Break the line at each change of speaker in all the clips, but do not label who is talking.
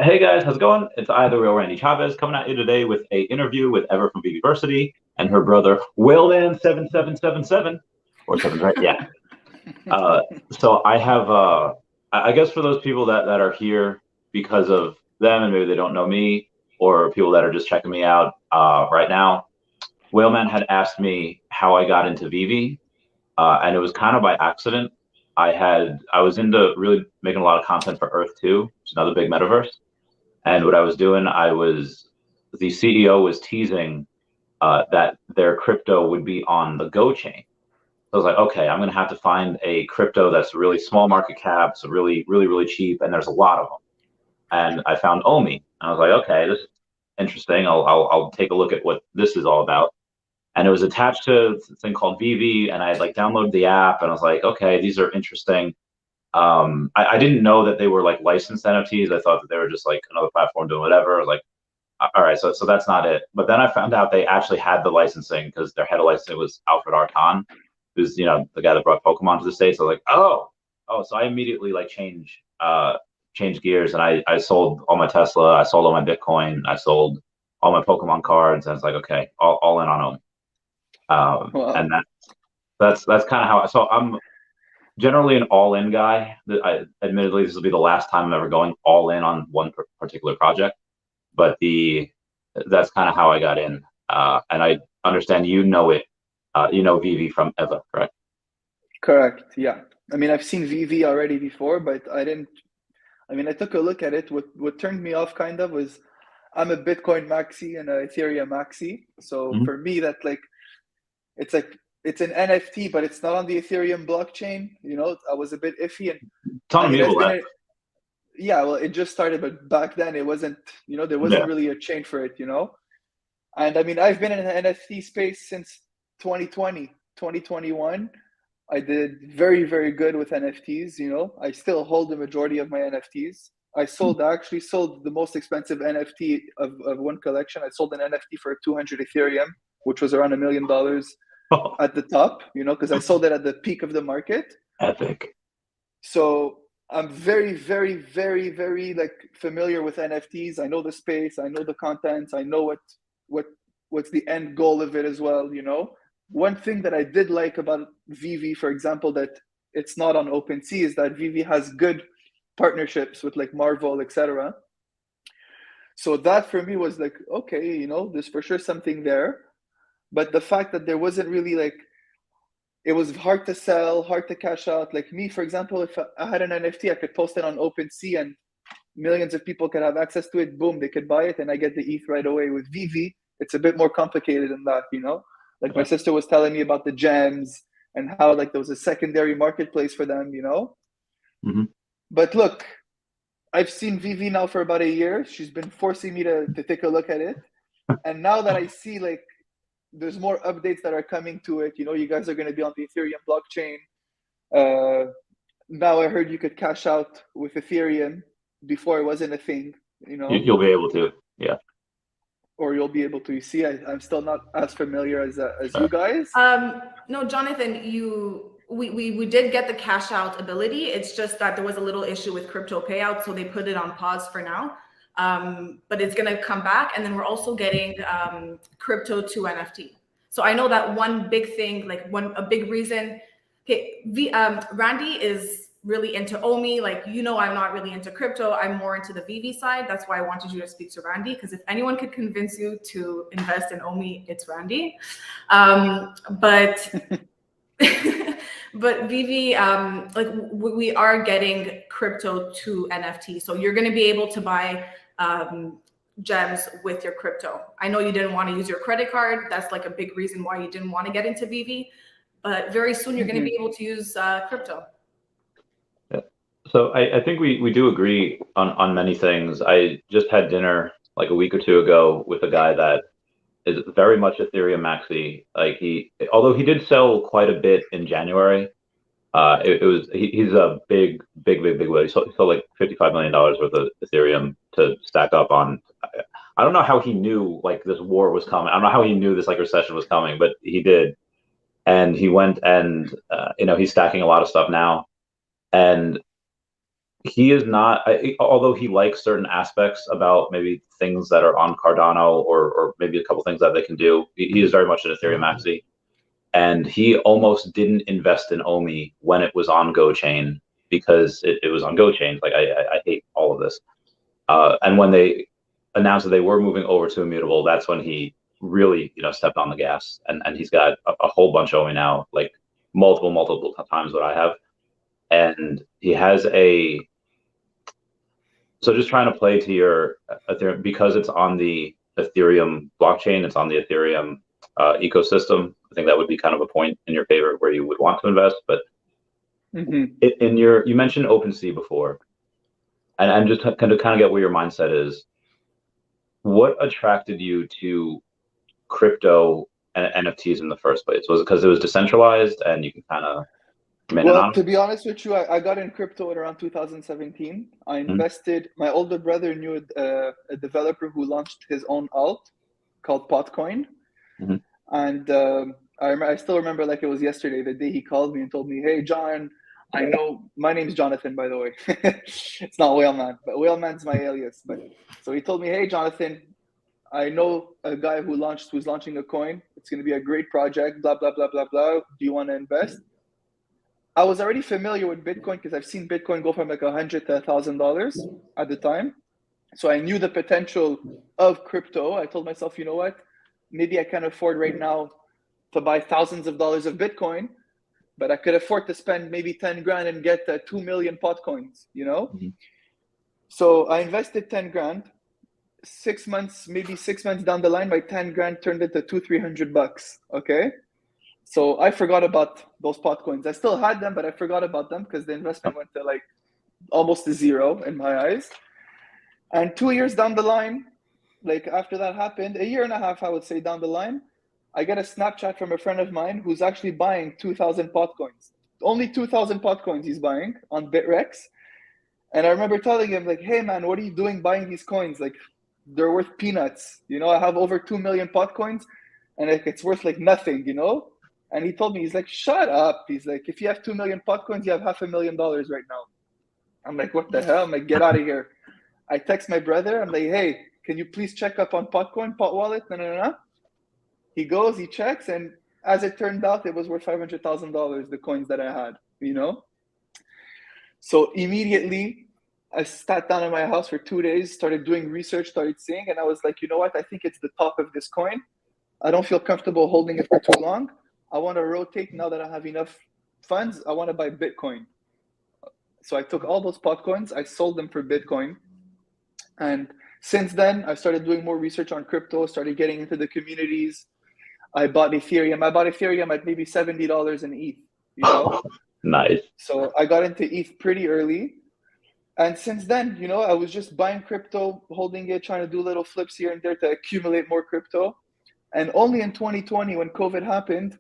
Hey guys, how's it going? It's I, the real Randy Chavez, coming at you today with a interview with Ever from Veveversity and her brother Willman7777 or seven's right, yeah. So I have, I guess for those people that are here because of them and maybe they don't know me, or people that are just checking me out right now, Whaleman had asked me how I got into VeVe, and it was kind of by accident. I was into really making a lot of content for Earth 2, which is another big metaverse. And what I was doing, the CEO was teasing that their crypto would be on the Go chain. So I was like, okay, I'm going to have to find a crypto that's really small market cap, so really, really, really cheap, and there's a lot of them. And I found Omi. I was like, okay, this is interesting. I'll take a look at what this is all about. And it was attached to a thing called VeVe, and I had like downloaded the app, and I was like, okay, these are interesting. I didn't know that they were like licensed NFTs. I thought that they were just like another platform doing whatever. I was like, all right, so that's not it. But then I found out they actually had the licensing because their head of licensing was Alfred Artan, who's the guy that brought Pokemon to the States. So I was like, oh, so I immediately like change gears, and I sold all my Tesla, I sold all my Bitcoin, I sold all my Pokemon cards, and it's like, okay, all in on them. And
Wow.
that's kind of how. So I'm generally an all-in guy. Admittedly, this will be the last time I'm ever going all in on one particular project, but the that's kind of how I got in. And I understand VeVe from Eva, correct?
Correct. Yeah. I mean, I've seen VV already before, but I didn't. I mean, I took a look at it. What turned me off kind of was I'm a Bitcoin maxi and a Ethereum maxi. So
Hmm.
for me, that like it's an NFT, but it's not on the Ethereum blockchain. I was a bit iffy, and
Ton
I
of
mean,
people
I've been
left.
a yeah. Well, it just started, but back then it wasn't. There wasn't
Yeah,
really a chain for it. And I mean, I've been in the NFT space since 2020, 2021. I did very, very good with NFTs. I still hold the majority of my NFTs. I actually sold the most expensive NFT of one collection. I sold an NFT for 200 Ethereum, which was around $1 million at the top, because I sold it at the peak of the market.
epic.
So I'm very, very, very, very like familiar with NFTs. I know the space, I know the contents, I know what what's the end goal of it as well. One thing that I did like about VeVe, for example, that it's not on OpenSea is that VeVe has good partnerships with like Marvel, etc. So that for me was like, okay, there's for sure something there. But the fact that there wasn't really like it was hard to sell, hard to cash out. Like me, for example, if I had an NFT, I could post it on OpenSea and millions of people could have access to it. Boom, they could buy it and I get the ETH right away. With VeVe, it's a bit more complicated than that. Like my
Yeah.
sister was telling me about the gems and how like there was a secondary marketplace for them.
Hmm.
But look, I've seen VeVe now for about a year. She's been forcing me to take a look at it. And now that I see like there's more updates that are coming to it, you guys are going to be on the Ethereum blockchain. Uh, Now I heard you could cash out with Ethereum before it wasn't a thing,
You'll be able to. Yeah.
or you'll be able to. You see, I'm still not as familiar as
Uh,
you guys.
No, Jonathan, we did get the cash out ability. It's just that there was a little issue with crypto payout, so they put it on pause for now. But it's gonna come back, and then we're also getting crypto to NFT. So I know that one big thing, like a big reason. Okay, Randy is really into Omi. Like, I'm not really into crypto. I'm more into the VeVe side. That's why I wanted you to speak to Randy, because if anyone could convince you to invest in Omi, it's Randy. But but VeVe, like we are getting crypto to NFT. So you're going to be able to buy gems with your crypto. I know you didn't want to use your credit card. That's like a big reason why you didn't want to get into VeVe. But very soon you're going to be able to use crypto.
Yeah. So I think we do agree on many things. I just had dinner like a week or two ago with a guy that is very much Ethereum maxi. Like although he did sell quite a bit in January, he's a big whale. He sold like $55 million worth of Ethereum to stack up on. I don't know how he knew like this war was coming. I don't know how he knew this like recession was coming, but he did. And he went and he's stacking a lot of stuff now. And he is not, although he likes certain aspects about maybe things that are on Cardano or maybe a couple things that they can do. He is very much an Ethereum maxi, and he almost didn't invest in Omi when it was on Go Chain because it was on Go Chain. Like I hate all of this. And when they announced that they were moving over to Immutable, that's when he really, stepped on the gas. And he's got a whole bunch of Omi now, like multiple times what I have. And he has so just trying to play to your Ethereum, because it's on the Ethereum blockchain, it's on the Ethereum ecosystem. I think that would be kind of a point in your favor where you would want to invest. But you mentioned OpenSea before, and I'm just kind of get where your mindset is. What attracted you to crypto and NFTs in the first place? Was it because it was decentralized and you can kind of
Well, to be honest with you, I got in crypto at around 2017. I invested. My older brother knew a developer who launched his own alt called Potcoin, and I still remember like it was yesterday, the day he called me and told me, "Hey, John, I know my name's Jonathan, by the way. It's not Whaleman, but Whaleman's my alias." But so he told me, "Hey, Jonathan, I know a guy who's launching a coin. It's going to be a great project. Blah blah blah blah blah. Do you want to invest?" I was already familiar with Bitcoin because I've seen Bitcoin go from like $100 to $1,000 at the time. So I knew the potential of crypto. I told myself, you know what? Maybe I can't afford right now to buy thousands of dollars of Bitcoin, but I could afford to spend maybe 10 grand and get 2 million pot coins, So I invested 10 grand. 6 months down the line, my 10 grand turned into $200-300. Okay. So I forgot about those pot coins. I still had them, but I forgot about them because the investment went to like almost to zero in my eyes. And 2 years down the line, like after that happened, a year and a half, I would say down the line, I get a Snapchat from a friend of mine who's actually buying 2,000 pot coins. Only 2,000 pot coins he's buying on Bitrex. And I remember telling him like, "Hey man, what are you doing buying these coins? Like they're worth peanuts. I have over 2 million pot coins and like it's worth like nothing, And he told me, he's like, "Shut up." He's like, "If you have 2 million pot coins, you have $500,000 right now." I'm like, "What the hell?" I'm like, "Get out of here." I text my brother. I'm like, "Hey, can you please check up on Potcoin, Pot Wallet?" No. He goes, he checks. And as it turned out, it was worth $500,000, the coins that I had, So immediately I sat down in my house for 2 days, started doing research, started seeing, and I was like, you know what? I think it's the top of this coin. I don't feel comfortable holding it for too long. I want to rotate now that I have enough funds. I want to buy Bitcoin. So I took all those pot coins, I sold them for Bitcoin. And since then, I started doing more research on crypto, started getting into the communities. I bought Ethereum. I bought Ethereum at maybe $70 in ETH,
Nice.
So I got into ETH pretty early. And since then, I was just buying crypto, holding it, trying to do little flips here and there to accumulate more crypto. And only in 2020, when COVID happened,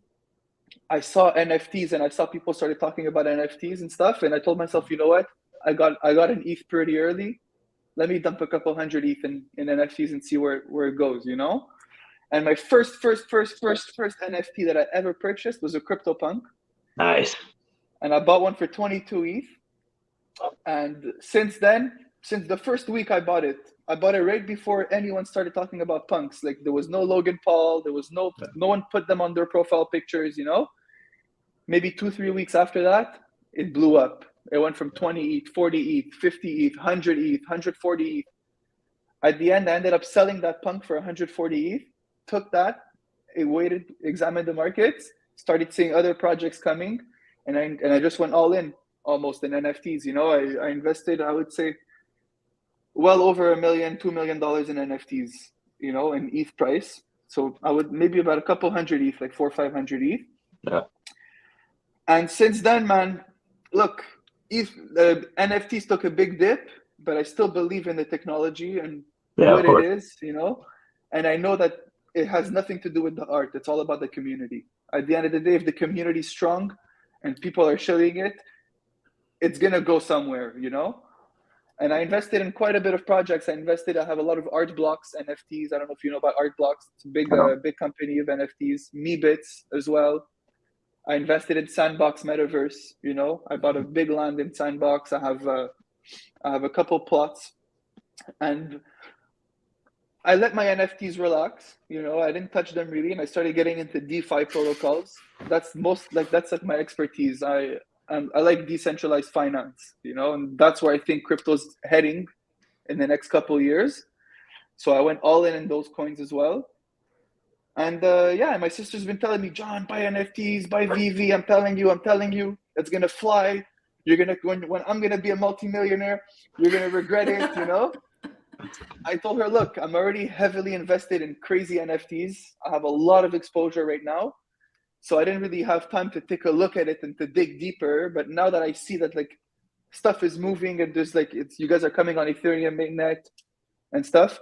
I saw NFTs and I saw people started talking about NFTs and stuff. And I told myself, you know what? I got an ETH pretty early. Let me dump a couple hundred ETH in NFTs and see where it goes, And my first NFT that I ever purchased was a CryptoPunk.
Nice.
And I bought one for 22 ETH. And since the first week I bought it right before anyone started talking about punks. Like there was no Logan Paul, there was no one put them on their profile pictures, Maybe 2-3 weeks after that, it blew up. It went from 20 ETH, 40 ETH, 50 ETH, 100 ETH, 140 ETH. At the end, I ended up selling that punk for 140 ETH, took that, waited, examined the markets, started seeing other projects coming, and I just went all in almost in NFTs. I invested, I would say, well over $1 million, $2 million in NFTs, in ETH price. So I would maybe about a couple hundred ETH, like 400 or 500 ETH.
Yeah.
And since then, man, look, NFTs took a big dip, but I still believe in the technology and what it is, And I know that it has nothing to do with the art. It's all about the community. At the end of the day, if the community is strong and people are showing it, it's going to go somewhere, And I invested in quite a bit of projects. I have a lot of Art Blocks NFTs. I don't know if you know about Art Blocks. It's a big company of NFTs. MeBits as well. I invested in Sandbox Metaverse, I bought a big land in Sandbox. I have I have a couple plots, and I let my NFTs relax. I didn't touch them really, and I started getting into DeFi protocols. That's like my expertise. I like decentralized finance, and that's where I think crypto's heading in the next couple of years. So I went all in those coins as well. And my sister's been telling me, John, buy NFTs, buy VeVe. I'm telling you, it's gonna fly. You're gonna when I'm gonna be a multimillionaire, you're gonna regret it, I told her, look, I'm already heavily invested in crazy NFTs. I have a lot of exposure right now. So I didn't really have time to take a look at it and to dig deeper. But now that I see that stuff is moving and there's you guys are coming on Ethereum mainnet and stuff,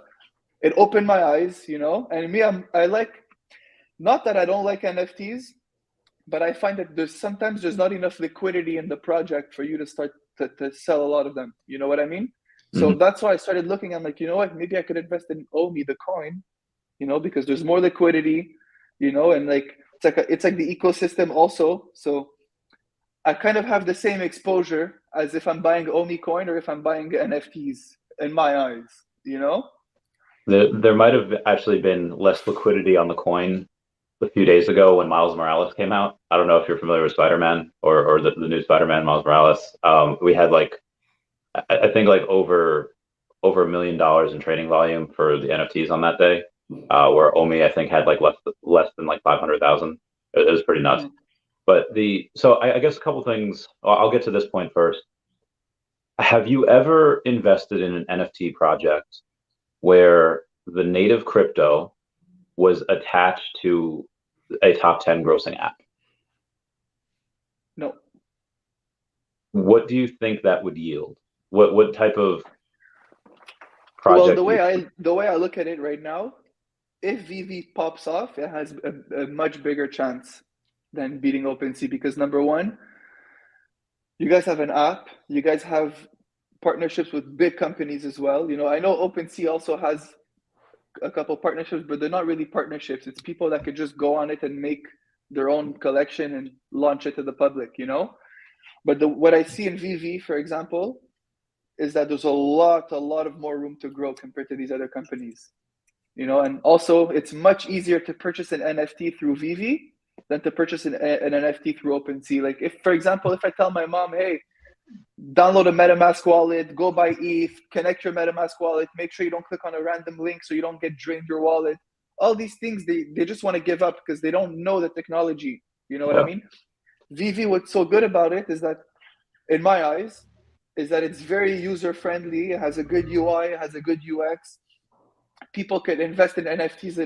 it opened my eyes, and me, I like, not that I don't like NFTs, but I find that sometimes there's not enough liquidity in the project for you to start to sell a lot of them. You know what I mean? So that's why I started looking. I'm like, you know what? Maybe I could invest in Omi, the coin, because there's more liquidity, and it's like the ecosystem also. So I kind of have the same exposure as if I'm buying Omi coin or if I'm buying NFTs in my eyes,
There might have actually been less liquidity on the coin a few days ago when Miles Morales came out. I don't know if you're familiar with Spider-Man or the new Spider-Man, Miles Morales. We had I think over $1 million in trading volume for the NFTs on that day, where Omi I think had less than 500,000. It was pretty nuts. But so I guess a couple things. I'll get to this point first. Have you ever invested in an NFT project where the native crypto was attached to a top 10 grossing app?
No.
What do you think that would yield? What type of project?
Well, the way I look at it right now, if VeVe pops off, it has a much bigger chance than beating OpenSea, because number one, you guys have an app, you guys have partnerships with big companies as well. I know OpenSea also has a couple partnerships, but they're not really partnerships. It's people that could just go on it and make their own collection and launch it to the public, But what I see in VeVe, for example, is that there's a lot of more room to grow compared to these other companies, and also it's much easier to purchase an NFT through VeVe than to purchase an NFT through OpenSea. Like if I tell my mom, hey, download a MetaMask wallet, go buy ETH, connect your MetaMask wallet, make sure you don't click on a random link so you don't get drained your wallet. All these things, they just want to give up because they don't know the technology. You know what I mean? VeVe, what's so good about it is that, in my eyes, is that it's very user-friendly. It has a good UI, it has a good UX. People could invest in NFTs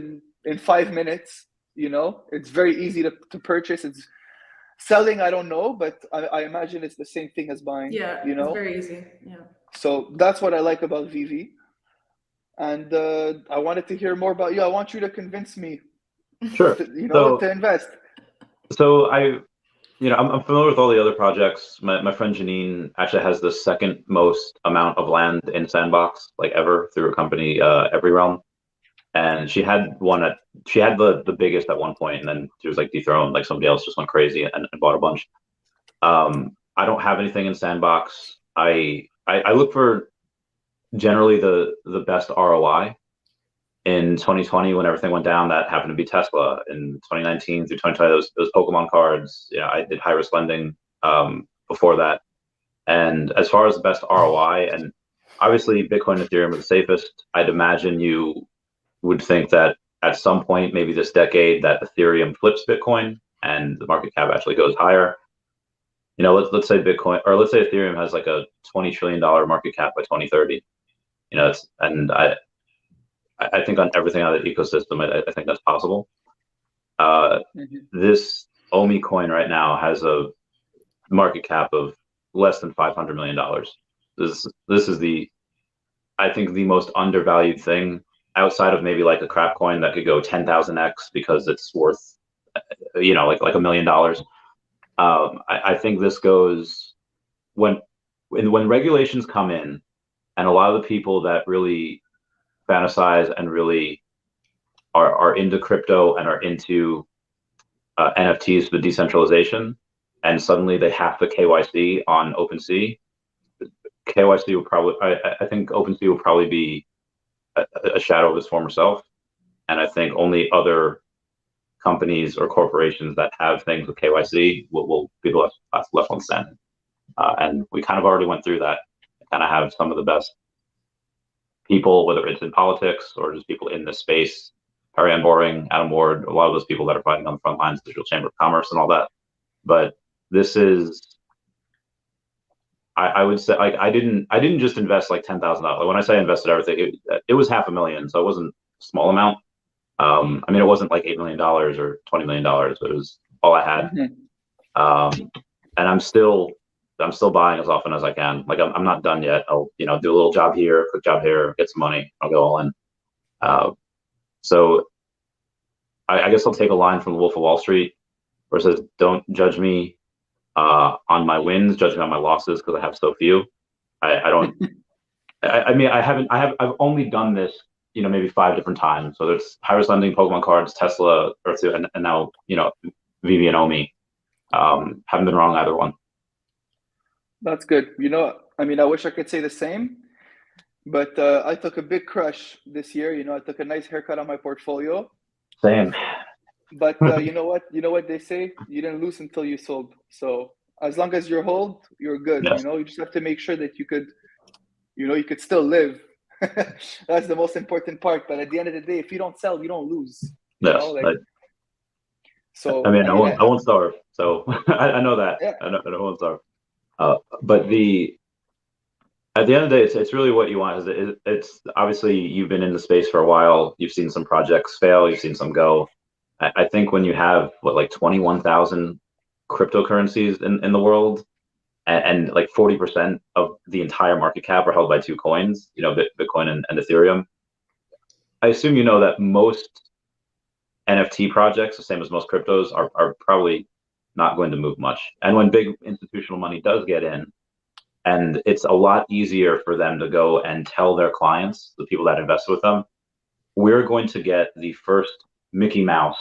in 5 minutes, It's very easy to purchase. It's selling, I don't know, but I imagine it's the same thing as buying.
Yeah, it's very easy. Yeah.
So that's what I like about VeVe. And I wanted to hear more about you. I want you to convince me,
sure,
to invest.
So I'm familiar with all the other projects. My friend Janine actually has the second most amount of land in Sandbox ever through a company, Every Realm. And she had the biggest at one point, and then she was dethroned. Somebody else just went crazy and bought a bunch. I don't have anything in Sandbox. I look for generally the best ROI. In 2020, when everything went down, that happened to be Tesla. In 2019 through 2020, those Pokemon cards. I did high risk lending before that. And as far as the best ROI, and obviously Bitcoin and Ethereum are the safest. I'd imagine you would think that at some point, maybe this decade, that Ethereum flips Bitcoin and the market cap actually goes higher. Let's say Bitcoin, or let's say Ethereum has a $20 trillion market cap by 2030. I think on everything out of the ecosystem, I think that's possible. This Omi coin right now has a market cap of less than $500 million. This is I think the most undervalued thing outside of maybe a crap coin that could go 10,000x because it's worth, $1 million. I think this goes when regulations come in, and a lot of the people that really fantasize and really are into crypto and are into NFTs for decentralization, and suddenly they have the KYC on OpenSea, KYC will probably, I think OpenSea will probably be a shadow of its former self. And I think only other companies or corporations that have things with KYC will be left on standing. And we kind of already went through that. Kind of have some of the best people, whether it's in politics or just people in this space. Arya Boring, Adam Ward, a lot of those people that are fighting on the front lines, Digital Chamber of Commerce and all that. But this is, I would say, like, I didn't just invest like $10,000. When I say I invested everything, it was $500,000, so it wasn't a small amount. I mean, it wasn't like $8 million or $20 million, but it was all I had. And I'm still buying as often as I can. Like, I'm not done yet. I'll, do a little job here, quick job here, get some money, I'll go all in. So I guess I'll take a line from The Wolf of Wall Street where it says, "Don't judge me on my wins, judge me on my losses because I have so few." I don't. I mean, I've only done this, maybe 5 different times. So there's high-risk lending, Pokemon cards, Tesla, Earth, and now VeVe and Omi. Haven't been wrong either one.
That's good. I mean, I wish I could say the same, but I took a big crush this year. I took a nice haircut on my portfolio.
Same.
But you know what? You know what they say? You didn't lose until you sold. So as long as you're hold, you're good.
Yes.
You just have to make sure that you could still live. That's the most important part. But at the end of the day, if you don't sell, you don't lose.
Yes.
So
I mean, I won't starve. So I know that. Yeah. I won't starve. But at the end of the day, it's really what you want. It's obviously you've been in the space for a while. You've seen some projects fail. You've seen some go. I think when you have like 21,000 cryptocurrencies in the world, and like 40% of the entire market cap are held by 2 coins, Bitcoin and Ethereum. I assume that most NFT projects, the same as most cryptos, are probably not going to move much. And when big institutional money does get in, and it's a lot easier for them to go and tell their clients, the people that invest with them, we're going to get the first Mickey Mouse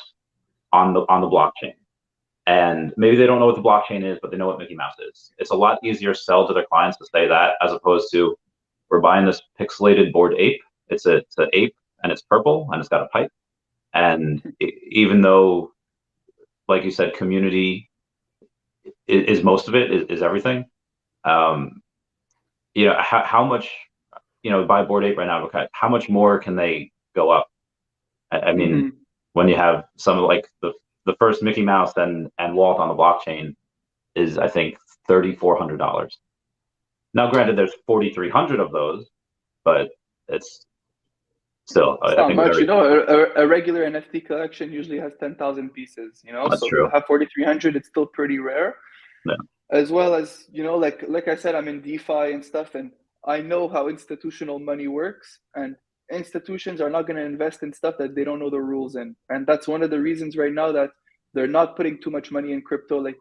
on the blockchain. And maybe they don't know what the blockchain is, but they know what Mickey Mouse is. It's a lot easier to sell to their clients to say that, as opposed to, we're buying this pixelated bored ape. It's an ape, and it's purple, and it's got a pipe. And even though, like you said, community is most of it, is everything. How much, buy bored ape right now, okay, how much more can they go up? I mean, when you have some of like the first Mickey Mouse and Walt on the blockchain is, I think, $3,400. Now, granted, there's 4,300 of those, but it's still,
it's not much. A regular NFT collection usually has 10,000 pieces.
That's
so
true.
To have 4,300, it's still pretty rare.
Yeah.
As well as like I said, I'm in DeFi and stuff, and I know how institutional money works, and institutions are not going to invest in stuff that they don't know the rules in. And that's one of the reasons right now that they're not putting too much money in crypto. Like,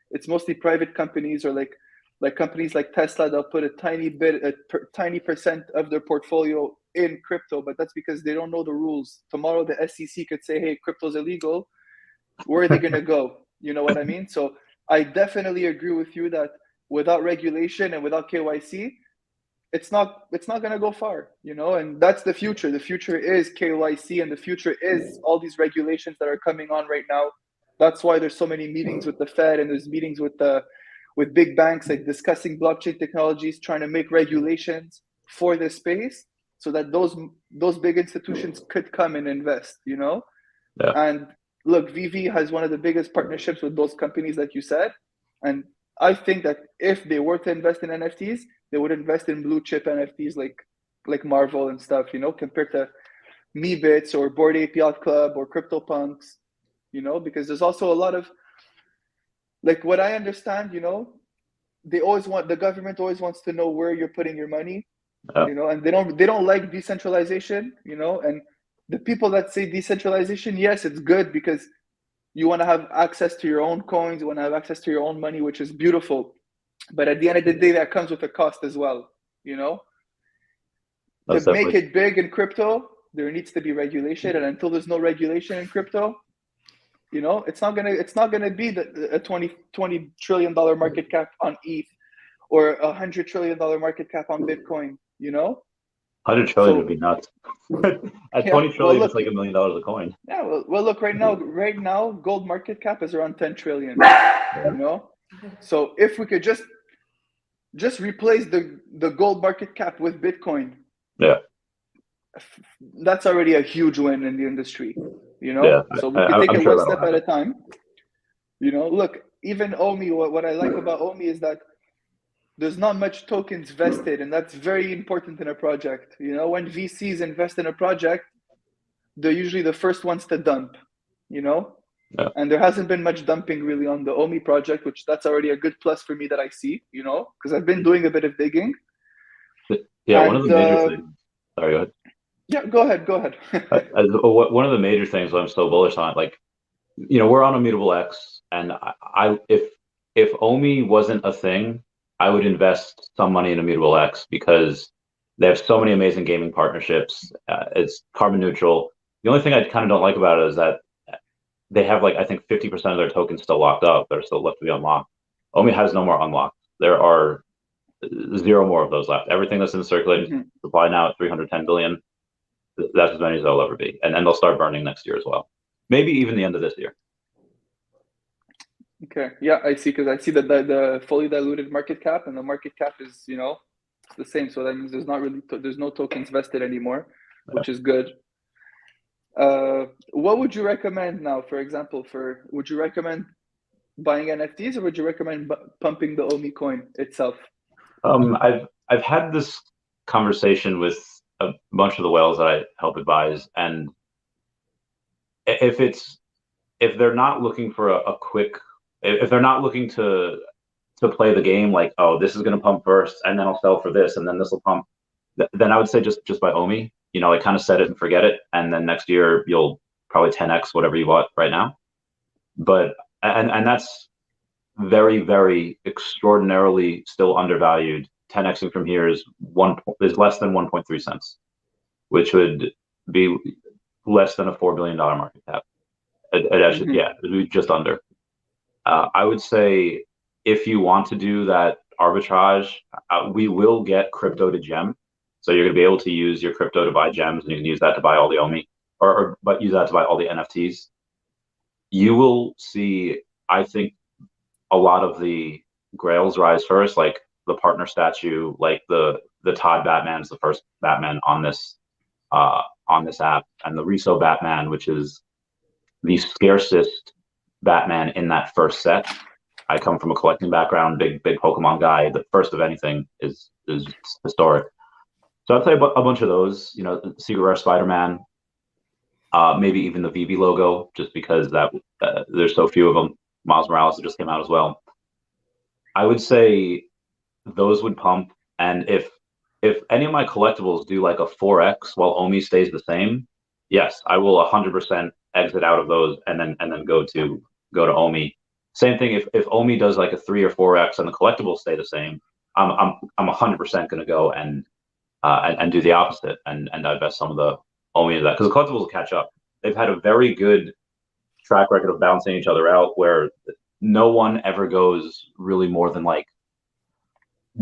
it's mostly private companies, or like companies like Tesla. They'll put a tiny percent of their portfolio in crypto, but that's because they don't know the rules. Tomorrow the SEC could say, hey, crypto's illegal. Where are they going to go? You know what I mean? So I definitely agree with you that without regulation and without KYC, it's not going to go far, and that's the future. The future is KYC, and the future is all these regulations that are coming on right now. That's why there's so many meetings with the Fed, and there's meetings with big banks, like discussing blockchain technologies, trying to make regulations for this space so that those big institutions could come and invest, Yeah. And look, VeVe has one of the biggest partnerships with those companies, like you said, and I think that if they were to invest in NFTs, they would invest in blue chip NFTs like Marvel and stuff, compared to Meebits or Bored Ape Yacht Club or CryptoPunks, because there's also a lot of, like, what I understand, the government always wants to know where you're putting your money, and they don't like decentralization, and the people that say decentralization, yes, it's good because you want to have access to your own coins, you want to have access to your own money, which is beautiful. But at the end of the day, that comes with a cost as well, To make it big in crypto, there needs to be regulation, and until there's no regulation in crypto, it's not gonna be a $20 trillion market cap on ETH or $100 trillion market cap on Bitcoin, you know?
100 trillion
So-
would be nuts. At
Yeah,
20 trillion,
well,
it's like $1 million a coin.
Yeah, well, look, right now, gold market cap is around 10 trillion, you know? So if we could just replace the gold market cap with Bitcoin,
Yeah.
that's already a huge win in the industry, you know?
Yeah,
So we can take
I'm
it
sure
one
that'll
step at a
happen.
time. You know, look, even Omi, what I like about Omi is that there's not much tokens vested, and that's very important in a project. You know, when VCs invest in a project, they're usually the first ones to dump, you know?
Yeah.
And there hasn't been much dumping really on the Omi project, which that's already a good plus for me that I see, you know, because I've been doing a bit of digging.
Yeah,
And,
one of the major things. Sorry, go ahead.
Yeah, go ahead.
One of the major things that I'm so bullish on, like, you know, we're on Immutable X, and if Omi wasn't a thing, I would invest some money in Immutable X because they have so many amazing gaming partnerships. It's carbon neutral. The only thing I kind of don't like about it is that they have, like, I think 50% of their tokens still locked up. They're still left to be unlocked. Omi has no more unlocked. There are 0 more of those left. Everything that's in the circulating supply now at 310 billion. That's as many as there'll ever be, and they'll start burning next year as well. Maybe even the end of this year.
Okay, yeah, I see, because I see that the fully diluted market cap and the market cap is, you know, it's the same. So that means there's no tokens vested anymore, which is good. What would you recommend now, for example, would you recommend buying NFTs, or would you recommend pumping the Omi coin itself?
I've had this conversation with a bunch of the whales that I help advise, and if they're not looking for a quick, if they're not looking to play the game, like, oh, this is going to pump first and then I'll sell for this and then this will pump, then I would say just buy Omi, you know, like, kind of set it and forget it, and then next year you'll probably 10x whatever you bought right now. But and that's very, very extraordinarily still undervalued. 10xing from here is less than 1.3 cents, which would be less than a $4 billion market cap. It actually, yeah, it would be just under. I would say if you want to do that arbitrage, we will get crypto to gem. So you're going to be able to use your crypto to buy gems, and you can use that to buy all the Omi, but use that to buy all the NFTs. You will see, I think, a lot of the grails rise first, like the partner statue, like the Todd Batman's the first Batman on this app, and the Riso Batman, which is the scarcest Batman in that first set. I come from a collecting background, big Pokemon guy. The first of anything is historic. So I'd say a bunch of those, you know, Secret Rare Spider-Man, maybe even the VeVe logo, just because that there's so few of them. Miles Morales that just came out as well. I would say those would pump, and if any of my collectibles do like a 4x while Omi stays the same, yes, I will 100% exit out of those and then go to Omi. Same thing if Omi does like a 3 or 4x and the collectibles stay the same, I'm 100% going to go and do the opposite and divest some of the Omi of that, because the collectibles will catch up. They've had a very good track record of balancing each other out, where no one ever goes really more than like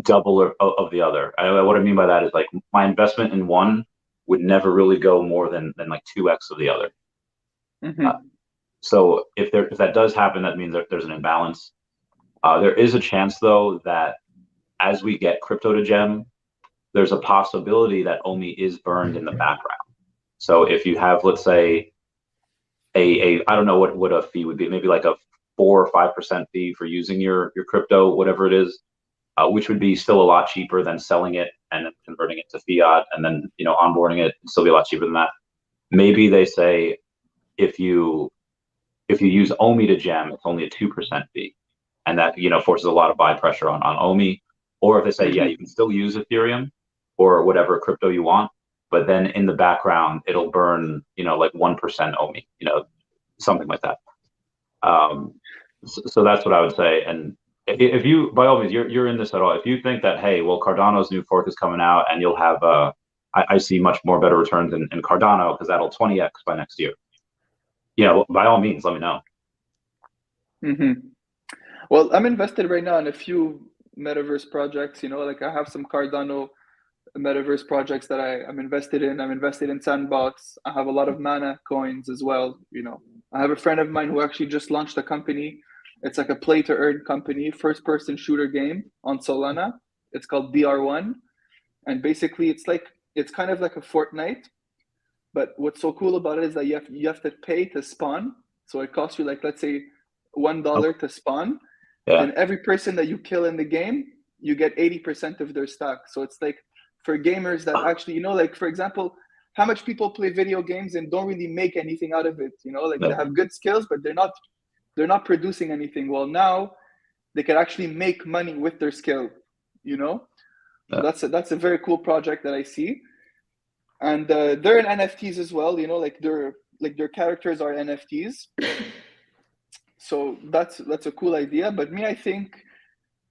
double of the other. What I mean by that is, like, my investment in one would never really go more than like 2x of the other. So if that does happen, that means that there's an imbalance. There is a chance, though, that as we get crypto to gem, there's a possibility that Omi is burned in the background. So if you have, let's say, I don't know what a fee would be, maybe like a 4 or 5% fee for using your crypto, whatever it is, which would be still a lot cheaper than selling it and converting it to fiat and then, you know, onboarding it, it'd still be a lot cheaper than that. Maybe they say if you use Omi to gem, it's only a 2% fee, and that, you know, forces a lot of buy pressure on Omi. Or if they say, yeah, you can still use Ethereum or whatever crypto you want, but then in the background it'll burn, you know, like 1% Omi, you know, something like that. So that's what I would say. And if you, by all means, you're in this at all, if you think that, hey, well, Cardano's new fork is coming out and you'll have I see much more better returns in Cardano because that'll 20x by next year, you know, by all means, let me know.
Well, I'm invested right now in a few metaverse projects. You know, like I have some Cardano metaverse projects that I'm invested in. I'm invested in Sandbox. I have a lot of Mana coins as well. You know, I have a friend of mine who actually just launched a company. It's like a play to earn company, first person shooter game on Solana. It's called DR1. And basically it's kind of like a Fortnite. But what's so cool about it is that you have to pay to spawn. So it costs you like, let's say $1 to spawn.
Yeah.
And every person that you kill in the game, you get 80% of their stock. So it's like for gamers that actually, you know, like for example, how much people play video games and don't really make anything out of it, you know, like they have good skills, but they're not producing anything. Well, now they can actually make money with their skill, you know. So that's a very cool project that I see. And they're in NFTs as well, you know, like their characters are NFTs. So that's a cool idea. But me, I think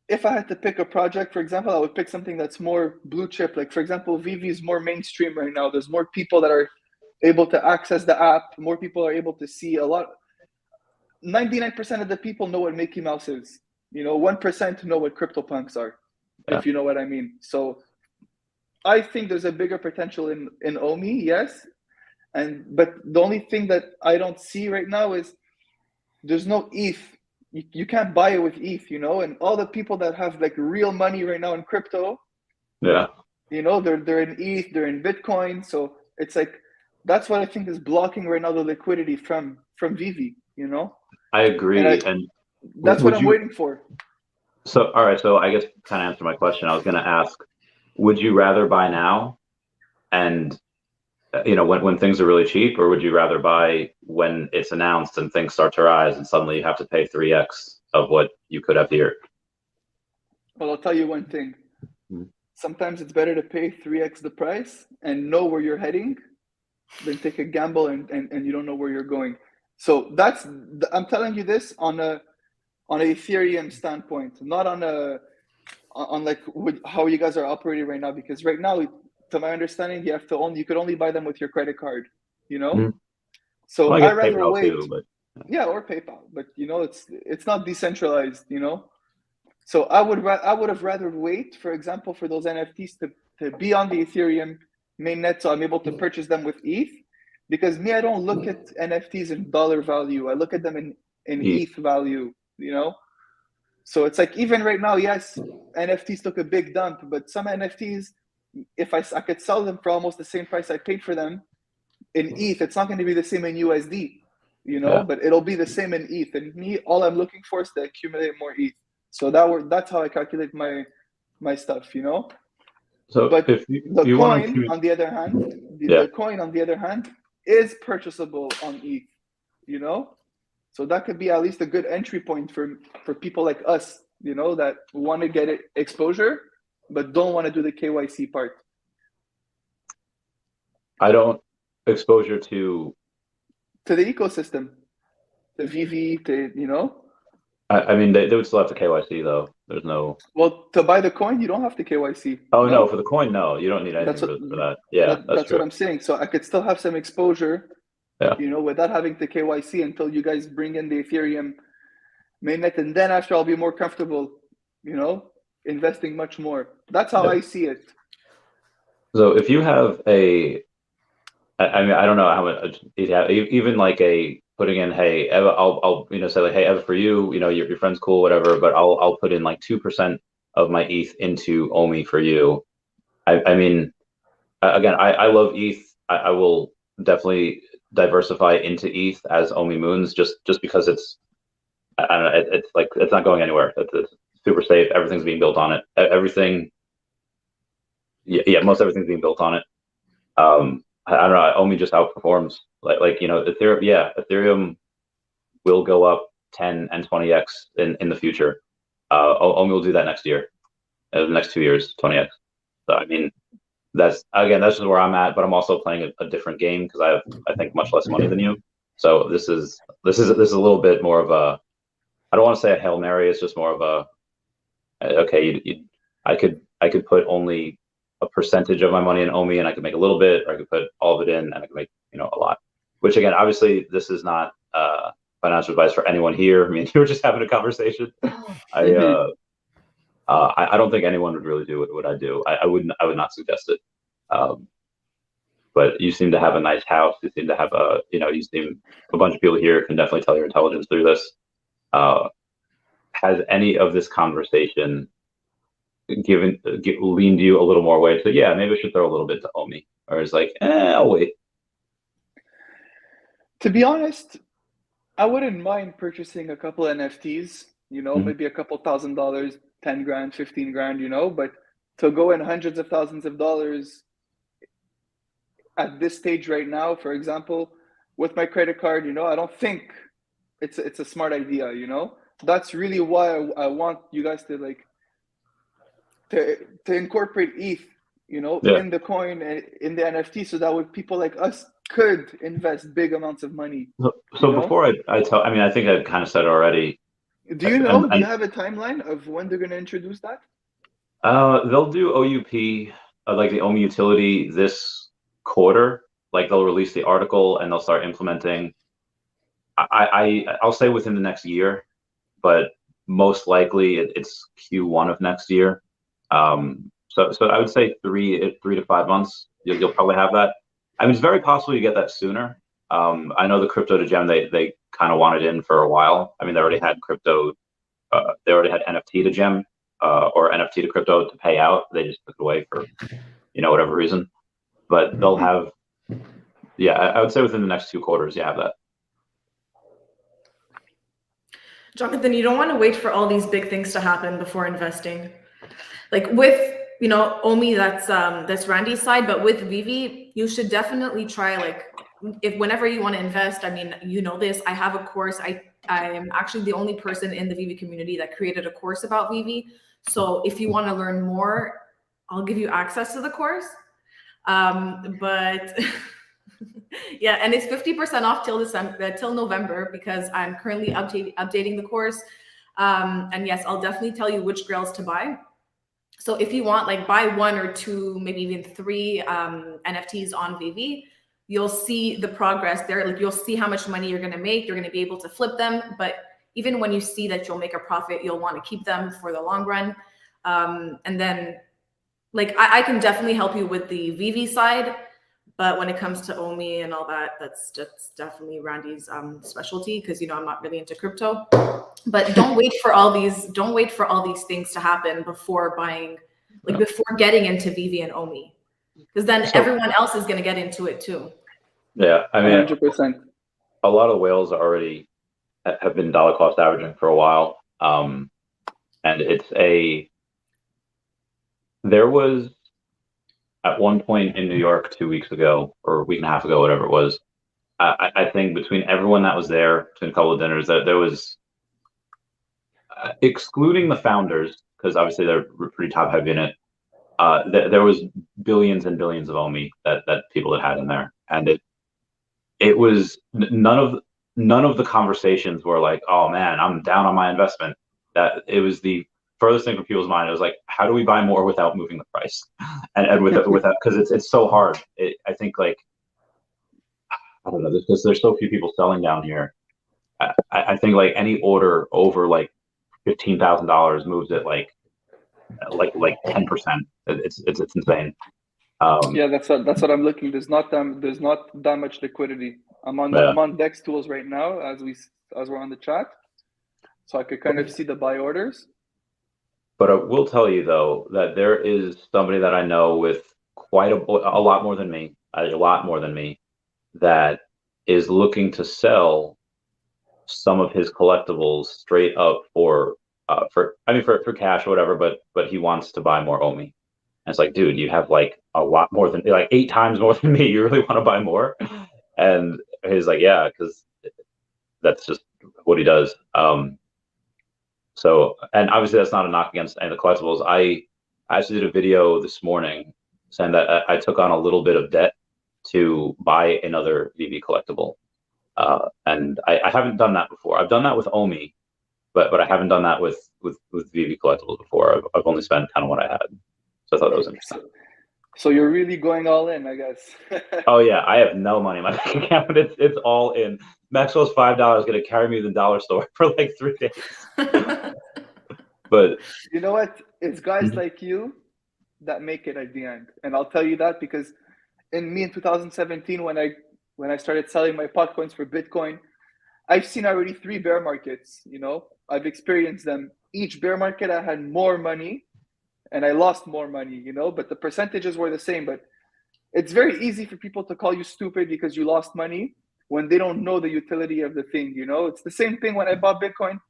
if I had to pick a project, for example, I would pick something that's more blue chip. Like for example, VeVe is more mainstream right now. There's more people that are able to access the app. More people are able to see a lot. 99% of the people know what Mickey Mouse is. You know, 1% know what CryptoPunks are, if you know what I mean. So I think there's a bigger potential in Omi, yes. But the only thing that I don't see right now is there's no ETH. You can't buy it with ETH, you know, and all the people that have like real money right now in crypto, you know, they're in ETH, they're in Bitcoin. So it's like, that's what I think is blocking right now the liquidity from VeVe, you know?
I agree. And
that's what I'm waiting for.
So, all right. So I guess kind of answer my question. I was going to ask, would you rather buy now and, you know, when things are really cheap, or would you rather buy when it's announced and things start to rise and suddenly you have to pay 3x of what you could have here?
Well, I'll tell you one thing. Sometimes it's better to pay 3x the price and know where you're heading than take a gamble and you don't know where you're going. So I'm telling you this on a Ethereum standpoint, not on like how you guys are operating right now, because right now, to my understanding, you could only buy them with your credit card, you know. So
well, I
rather
PayPal
wait,
too, but
or PayPal, but you know, it's not decentralized, you know. So I would have rather wait, for example, for those NFTs to be on the Ethereum mainnet, so I'm able to purchase them with ETH. Because me, I don't look at NFTs in dollar value. I look at them in ETH value, you know? So it's like, even right now, yes, NFTs took a big dump, but some NFTs, if I could sell them for almost the same price I paid for them in ETH, it's not going to be the same in USD, you know, but it'll be the same in ETH. And me, all I'm looking for is to accumulate more ETH. So that's how I calculate my stuff, you know?
So
but
the
coin, on the other hand, the coin, on the other hand, is purchasable on ETH, you know? So that could be at least a good entry point for people like us, you know, that want to get exposure, but don't want to do the KYC part.
I don't exposure to
the ecosystem, the VeVe, you know?
I mean, they would still have to KYC though. There's no.
Well, to buy the coin, you don't have to KYC.
Oh no, for the coin, no, you don't need anything for that. Yeah,
that's what I'm saying. So I could still have some exposure, you know, without having to KYC until you guys bring in the Ethereum mainnet, and then after I'll be more comfortable, you know, investing much more. That's how I see it.
So if you have I mean, I don't know how much even like putting in, hey, Eva, I'll you know, say like, hey, Eva, for you, you know, your friend's cool, whatever, but I'll put in like 2% of my ETH into Omi for you. I mean, again, I love ETH. I will definitely diversify into ETH as Omi moons, just because it's, I don't know, it's like, it's not going anywhere. It's super safe. Everything's being built on it. Everything. Yeah, most everything's being built on it. I don't know. Omi just outperforms. Like you know, Ethereum will go up 10 and 20x in the future. Omi will do that next year, the next 2 years, 20x. So I mean, that's just where I'm at. But I'm also playing a different game because I think much less money than you. So this is a little bit more of a, I don't want to say a Hail Mary. It's just more of a, okay, I could put only a percentage of my money in Omi and I could make a little bit, or I could put all of it in and I could make, you know, a lot. Which again, obviously this is not financial advice for anyone here. I mean, you were just having a conversation. I don't think anyone would really do what I do. I would not suggest it. But you seem to have a nice house. You seem to have a bunch of people here can definitely tell your intelligence through this. Has any of this conversation leaned you a little more way to, yeah, maybe I should throw a little bit to Omi, or is like, I'll wait?
To be honest, I wouldn't mind purchasing a couple NFTs, maybe a couple $1,000, 10 grand, 15 grand, but to go in hundreds of thousands of dollars at this stage right now, for example, with my credit card, I don't think it's a smart idea, That's really why I want you guys to to incorporate ETH, in the coin, in the NFT, so that way people like us could invest big amounts of money.
So before I think I've kind of said it already.
Do you know? Do you have a timeline of when they're going to introduce that?
They'll do OUP, like the Omi utility, this quarter. Like they'll release the article and they'll start implementing. I'll say within the next year, but most likely it's Q1 of next year. So I would say 3 to 5 months. You'll probably have that. I mean, it's very possible you get that sooner. I know the crypto to gem, they kind of wanted in for a while. I mean, they already had crypto, they already had NFT to gem, or NFT to crypto to pay out. They just took it away for, whatever reason. But they'll have, I would say within the next 2 quarters, you have that.
Jonathan, you don't want to wait for all these big things to happen before investing. Like with, Omi, that's Randy's side, but with VeVe, you should definitely try, whenever you want to invest. I mean, this, I have a course. I am actually the only person in the VeVe community that created a course about VeVe. So if you want to learn more, I'll give you access to the course. But yeah, and it's 50% off till November, because I'm currently updating the course. And yes, I'll definitely tell you which grails to buy. So if you want, buy 1 or 2, maybe even 3 NFTs on VeVe, you'll see the progress there. You'll see how much money you're going to make. You're going to be able to flip them. But even when you see that you'll make a profit, you'll want to keep them for the long run. And then I can definitely help you with the VeVe side. But when it comes to Omi and all that, that's definitely Randy's specialty, because I'm not really into crypto. But don't wait for all these things to happen before buying, before getting into VeVe and Omi, because then everyone else is going to get into it too. Yeah,
I mean,
100%.
A lot of whales already have been dollar cost averaging for a while, and there was at one point in New York 2 weeks ago, or a week and a half ago, whatever it was, I think between everyone that was there, between a couple of dinners, that there was, excluding the founders, because obviously they're pretty top heavy in it, there was billions and billions of Omi that people had in there, and it was none of the conversations were like, oh man, I'm down on my investment. That it was the furthest thing from people's mind. It was like, how do we buy more without moving the price? And without, because it's so hard. I think I don't know, because there's so few people selling down here. I think any order over $15,000 moves it like 10%. It's insane.
Yeah, that's what I'm looking. There's not that much liquidity. I'm on Dex tools right now as we're on the chat, so I could kind of see the buy orders.
But I will tell you though that there is somebody that I know with quite a lot more than me, that is looking to sell some of his collectibles straight up for cash or whatever, but he wants to buy more Omi. And it's like, dude, you have a lot more than 8 times more than me. You really want to buy more? And he's like, yeah, because that's just what he does. So, and obviously that's not a knock against any of the collectibles. I actually did a video this morning saying that I took on a little bit of debt to buy another VeVe collectible. And I haven't done that before. I've done that with Omi, but I haven't done that with VeVe collectibles before. I've only spent kind of what I had. So I thought that was interesting.
So you're really going all in, I guess.
Oh yeah, I have no money in my bank account. It's all in. Maxwell's $5 going to carry me to the dollar store for 3 days. But
you know what? it's guys
Mhm.
like you that make it at the end. And I'll tell you that because in 2017, when I started selling my pot coins for Bitcoin, I've seen already 3 bear markets. I've experienced them. Each bear market, I had more money, and I lost more money. But the percentages were the same. But it's very easy for people to call you stupid because you lost money when they don't know the utility of the thing. It's the same thing when I bought Bitcoin.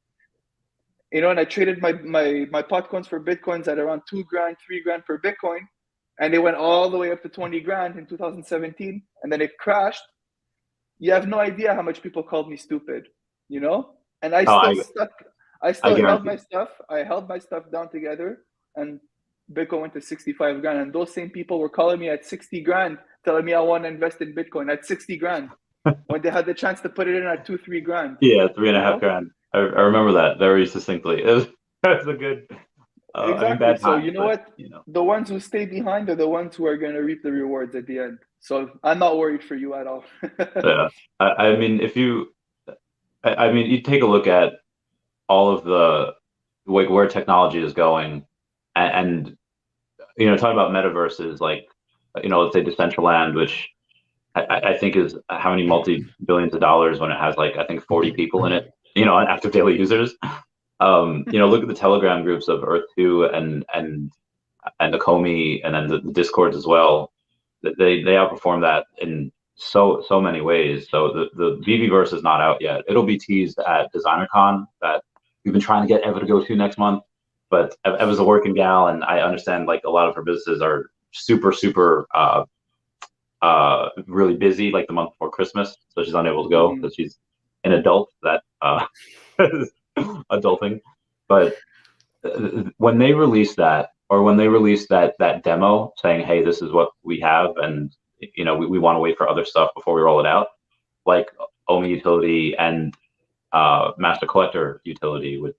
And I traded my pot coins for Bitcoins at around $2,000, $3,000 per Bitcoin, and they went all the way up to 20 grand in 2017, and then it crashed. You have no idea how much people called me stupid, And I
Oh,
still stuck. I
I
still held
guarantee.
my stuff. I held my stuff down together, and Bitcoin went to 65 grand. And those same people were calling me at 60 grand, telling me I want to invest in Bitcoin at 60 grand when they had the chance to put it in at 2-3 grand.
Yeah, 3.5 grand. I remember that very succinctly. It was a good,
Exactly.
bad
So
times,
you know
but
what? The ones who stay behind are the ones who are going to reap the rewards at the end. So I'm not worried for you at all.
yeah. I mean, you take a look at all of the like where technology is going, and talking about metaverses, like let's say Decentraland, which I think is how many multi-billions of dollars when it has like I think 40 people in it, active daily users. Look at the Telegram groups of Earth 2 and the Comey and then the Discords as well. They outperform that in so many ways. So the VeVeverse is not out yet. It'll be teased at DesignerCon that we've been trying to get Eva to go to next month. But Eva's a working gal, and I understand like a lot of her businesses are super really busy like the month before Christmas, so she's unable to go because she's an adult that is adulting. But when they release that, or when they release that demo saying, "Hey, this is what we have," and we want to wait for other stuff before we roll it out, like Omi utility and Master Collector utility, with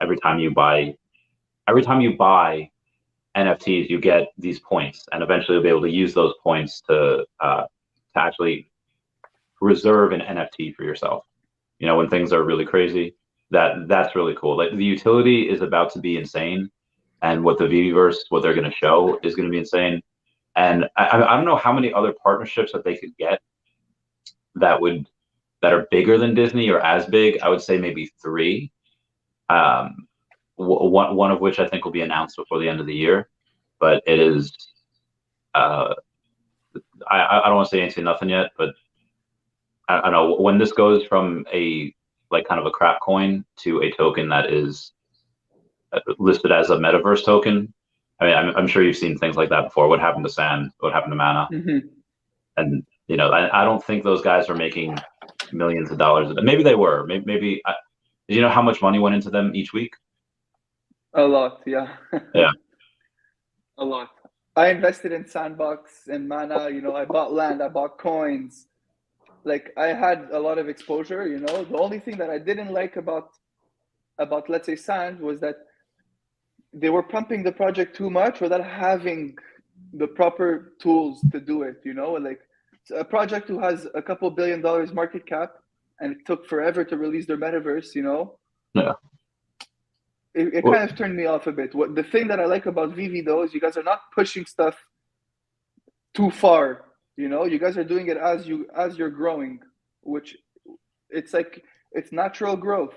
every time you buy NFTs, you get these points, and eventually you'll be able to use those points to actually reserve an NFT for yourself. When things are really crazy, that's really cool. Like the utility is about to be insane, and what the VeVeverse, what they're going to show, is going to be insane. And I don't know how many other partnerships that they could get that are bigger than Disney or as big. I would say maybe 3. One of which I think will be announced before the end of the year, but it is. I don't want to say anything, nothing yet, but I don't know when this goes from a like kind of a crap coin to a token that is listed as a metaverse token. I mean, I'm sure you've seen things like that before. What happened to Sand? What happened to Mana? And I don't think those guys are making millions of dollars. Maybe they were. Maybe. Do you know how much money went into them each week?
A lot, yeah.
Yeah.
A lot. I invested in Sandbox and Mana. I bought land. I bought coins. Like I had a lot of exposure. The only thing that I didn't like about let's say Sand was that they were pumping the project too much without having the proper tools to do it. Like a project who has a couple $1 billion market cap and it took forever to release their metaverse.
Yeah.
It kind of turned me off a bit. The thing that I like about VeVe though is you guys are not pushing stuff too far. You guys are doing it as you're growing, which it's like it's natural growth.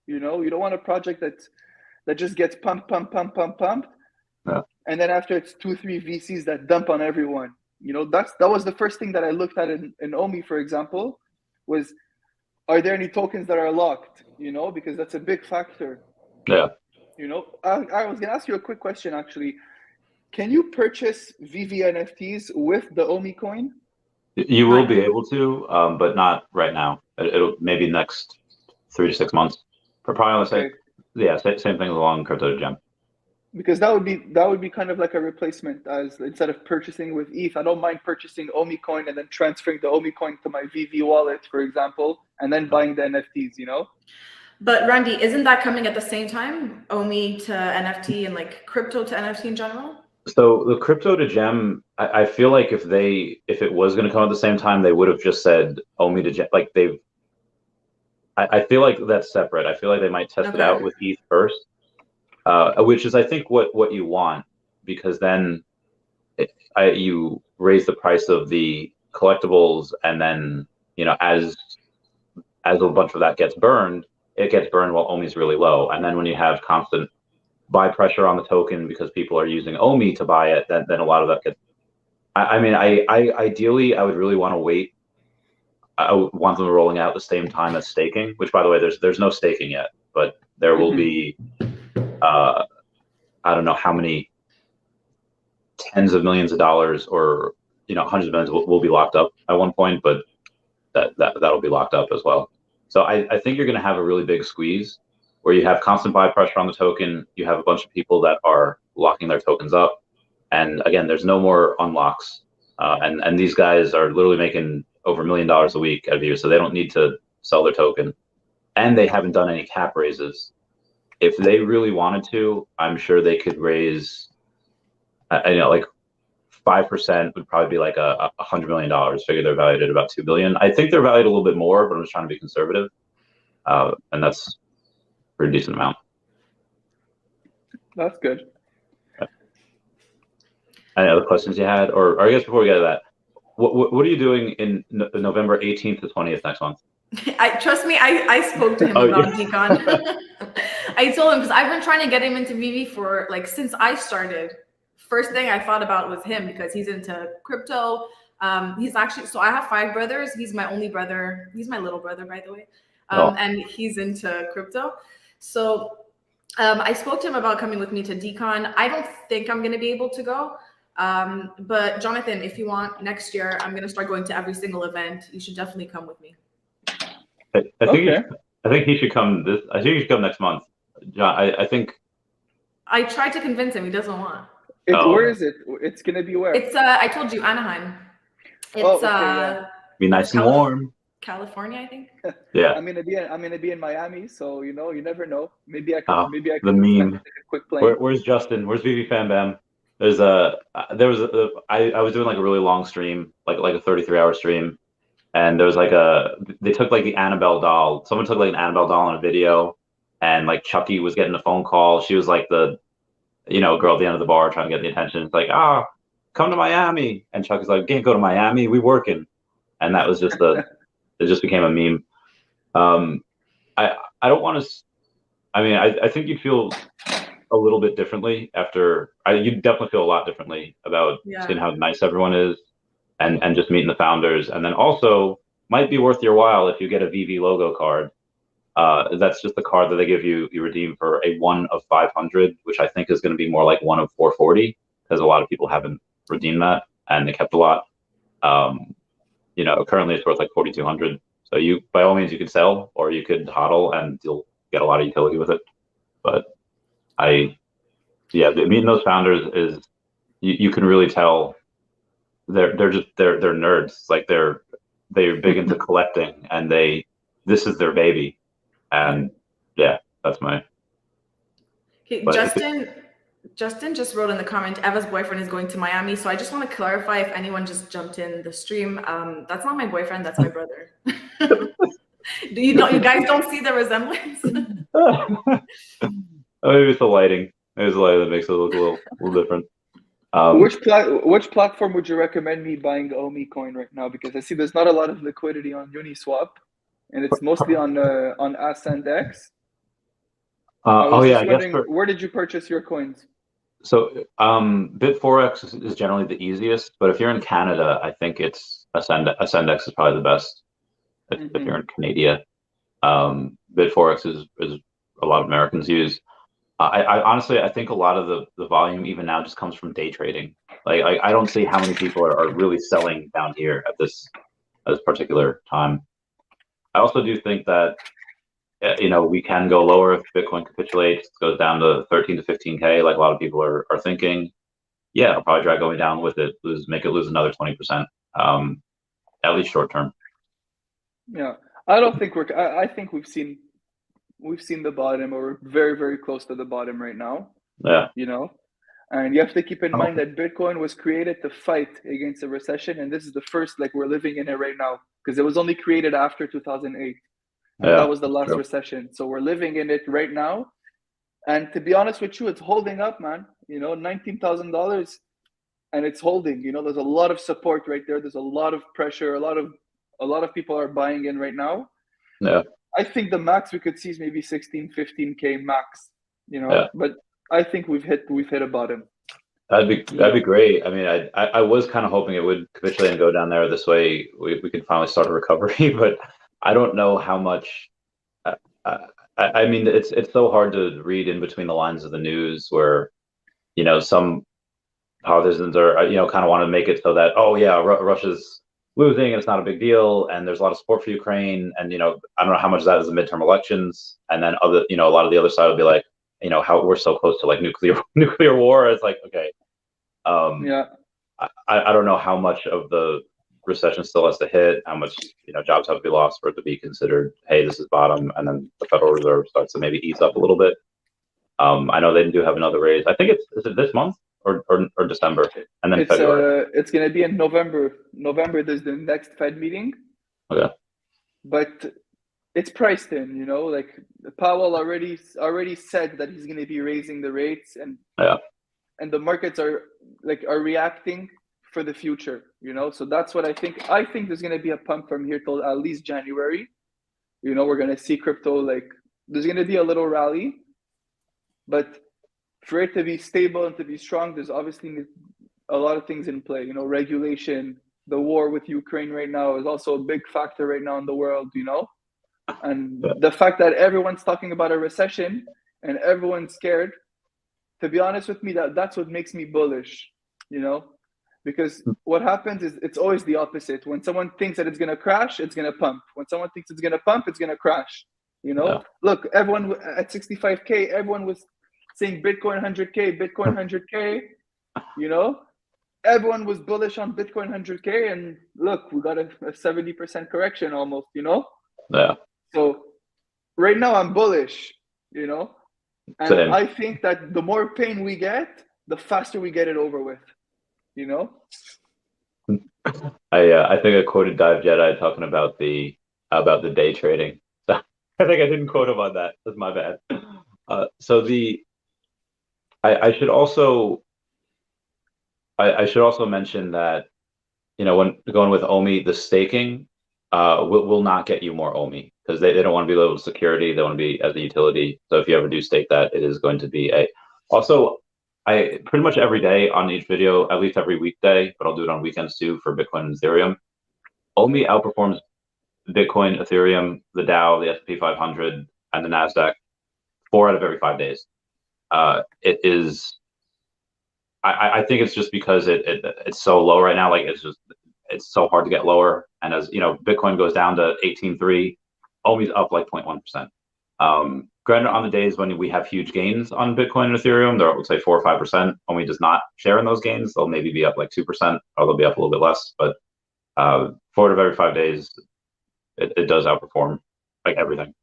You don't want a project that just gets pumped,
Yeah.
and then after it's 2-3 VCs that dump on everyone. That was the first thing that I looked at in Omi, for example, was are there any tokens that are locked? Because that's a big factor.
Yeah.
I was gonna ask you a quick question actually. Can you purchase VeVe NFTs with the Omi coin?
You will be able to, but not right now. It'll maybe next 3 to 6 months. Probably say, yeah, same thing along Crypto to Gem.
Because that would be kind of like a replacement, as instead of purchasing with ETH, I don't mind purchasing Omi coin and then transferring the Omi coin to my VeVe wallet, for example, and then buying the NFTs.
But Randy, isn't that coming at the same time? Omi to NFT and like crypto to NFT in general? So
the Crypto to Gem, I feel like if it was going to come at the same time, they would have just said Omi to Gem. Like I feel like that's separate. I feel like they might test it out with ETH first, which is I think what you want, because then you raise the price of the collectibles, and then as a bunch of that gets burned, it gets burned while Omi's really low, and then when you have constant buy pressure on the token because people are using Omi to buy it, then a lot of that gets. I ideally I would really want to wait. I would want them rolling out at the same time as staking, which by the way, there's no staking yet, but there will be. I don't know how many tens of millions of dollars or hundreds of millions will be locked up at one point, but that'll be locked up as well. So I think you're going to have a really big squeeze where you have constant buy pressure on the token. You have a bunch of people that are locking their tokens up, and again, there's no more unlocks, and these guys are literally making over $1 million a week out of you, so they don't need to sell their token, and they haven't done any cap raises. If they really wanted to, I'm sure they could raise, like 5% would probably be like $100 million. Figure they're valued at about $2 billion. I think they're valued a little bit more, but I'm just trying to be conservative, and that's a pretty decent amount.
That's good.
Any other questions you had, or I guess before we get to that, what are you doing in November 18th to 20th next month?
Trust me, I spoke to him about Decon. I told him, because I've been trying to get him into VeVe for since I started. First thing I thought about was him, because he's into crypto. He's actually, so I have 5 brothers. He's my only brother. He's my little brother, by the way. And he's into crypto. So I spoke to him about coming with me to Decon. I don't think I'm going to be able to go. But Jonathan, if you want, next year, I'm going to start going to every single event. You should definitely come with me.
I think he should come I think he should come next month. John, I think. I
tried to convince him. He doesn't want.
Where is it? It's gonna be where?
It's I told you, Anaheim. It's
be nice and warm.
California, I think.
Yeah.
I'm gonna be in Miami, so you never know. Maybe I can.
The meme.
Take a quick plane.
Where's Justin? Where's VeVe Fan Bam? I was doing like a really long stream, like a 33-hour stream. And there was they took like the Annabelle doll. Someone took like an Annabelle doll in a video, and like Chucky was getting a phone call. She was like the, girl at the end of the bar trying to get the attention. It's like, come to Miami. And Chucky's like, can't go to Miami. We working. And that was just it just became a meme. I don't want to, I think you feel a little bit differently after, you definitely feel a lot differently about seeing how nice everyone is. And just meeting the founders, and then also might be worth your while if you get a VeVe logo card. That's just the card that they give you. You redeem for a 1 of 500, which I think is going to be more like 1 of 440, because a lot of people haven't redeemed that, and they kept a lot. Currently it's worth like 4,200. So you, by all means, you could sell, or you could hodl, and you'll get a lot of utility with it. But meeting those founders is you can really tell. They're nerds. Like they're big into collecting, and this is their baby, and that's my.
Okay, Justin just wrote in the comment, Eva's boyfriend is going to Miami. So I just want to clarify, if anyone just jumped in the stream, that's not my boyfriend, that's my brother. You guys don't see the resemblance?
Maybe it's the lighting. Maybe it's the lighting that makes it look a little different.
Which platform would you recommend me buying Omi coin right now? Because I see there's not a lot of liquidity on Uniswap, and it's mostly on AscendX. Where did you purchase your coins?
So Bitforex is generally the easiest, but if you're in Canada, I think it's AscendX is probably the best. If you're in Canada, Bitforex is a lot of Americans use. I honestly, I think a lot of the volume even now just comes from day trading. Like I don't see how many people are really selling down here at this particular time. I also do think that we can go lower if Bitcoin capitulates, goes down to 13 to 15K, like a lot of people are thinking. Yeah, I'll probably drag going down with it, make it lose another 20%, at least short term.
Yeah, I don't think I think we've seen the bottom, or we're very, very close to the bottom right now.
Yeah.
And you have to keep in mind that Bitcoin was created to fight against a recession, and this is the first, we're living in it right now, because it was only created after 2008. And that was the last recession. So we're living in it right now. And to be honest with you, it's holding up, man. You know, $19,000, and it's holding. You know, there's a lot of support right there. There's a lot of pressure. A lot of people are buying in right now.
Yeah.
I think the max we could see is maybe 16, 15K max. You know,
Yeah.
but I think we've hit a bottom.
That'd be great. I mean, I was kind of hoping it would capitulate and go down there. This way, we could finally start a recovery. But I don't know how much. I mean, it's so hard to read in between the lines of the news, where, you know, some politicians are, you know, kind of want to make it so that, oh yeah, Russia's losing and it's not a big deal, and there's a lot of support for Ukraine, and, you know, I don't know how much of that is the midterm elections, and then other, you know, a lot of the other side will be like, you know, how we're so close to like nuclear war. It's like, okay,
Yeah.
I don't know how much of the recession still has to hit, how much, you know, jobs have to be lost for it to be considered, hey, this is bottom, and then the Federal Reserve starts to maybe ease up a little bit. I know they do have another raise. I think is it this month or December, and then February.
It's gonna be in November. November, there's the next Fed meeting.
Okay.
But it's priced in, you know, like Powell already said that he's gonna be raising the rates, and the markets are reacting for the future, you know. So that's what I think. I think there's gonna be a pump from here till at least January. You know, we're gonna see crypto, like, there's gonna be a little rally, but for it to be stable and to be strong, there's obviously a lot of things in play. You know, regulation, the war with Ukraine right now is also a big factor right now in the world, you know. And the fact that everyone's talking about a recession and everyone's scared, to be honest with me, that's what makes me bullish, you know. Because what happens is it's always the opposite. When someone thinks that it's going to crash, it's going to pump. When someone thinks it's going to pump, it's going to crash. You know, look, everyone at 65K, everyone was saying Bitcoin 100K, Bitcoin 100K. You know, everyone was bullish on Bitcoin 100K, and look, we got a 70% correction almost. You know.
Yeah.
So right now I'm bullish. You know, and
same.
I think that the more pain we get, the faster we get it over with. You know,
I think I quoted Dive Jedi talking about the day trading. So I think I didn't quote him on that. That's my bad. So I should also mention that, you know, when going with Omi, the staking will not get you more Omi, because they don't want to be labeled security. They want to be as a utility. So if you ever do stake that, it is going to be also. I pretty much every day on each video, at least every weekday, but I'll do it on weekends too for Bitcoin and Ethereum. Omi outperforms Bitcoin, Ethereum, the Dow, the S&P 500, and the Nasdaq 4 out of every 5 days. It is. I think it's just because it's so low right now. Like, it's so hard to get lower. And as you know, Bitcoin goes down to 18.3, Omi's up like 0.1%. Granted, on the days when we have huge gains on Bitcoin and Ethereum, they're, let's say, 4 or 5%. Omi does not share in those gains. They'll maybe be up like 2%, or they'll be up a little bit less. But 4 out of every 5 days, it does outperform like everything.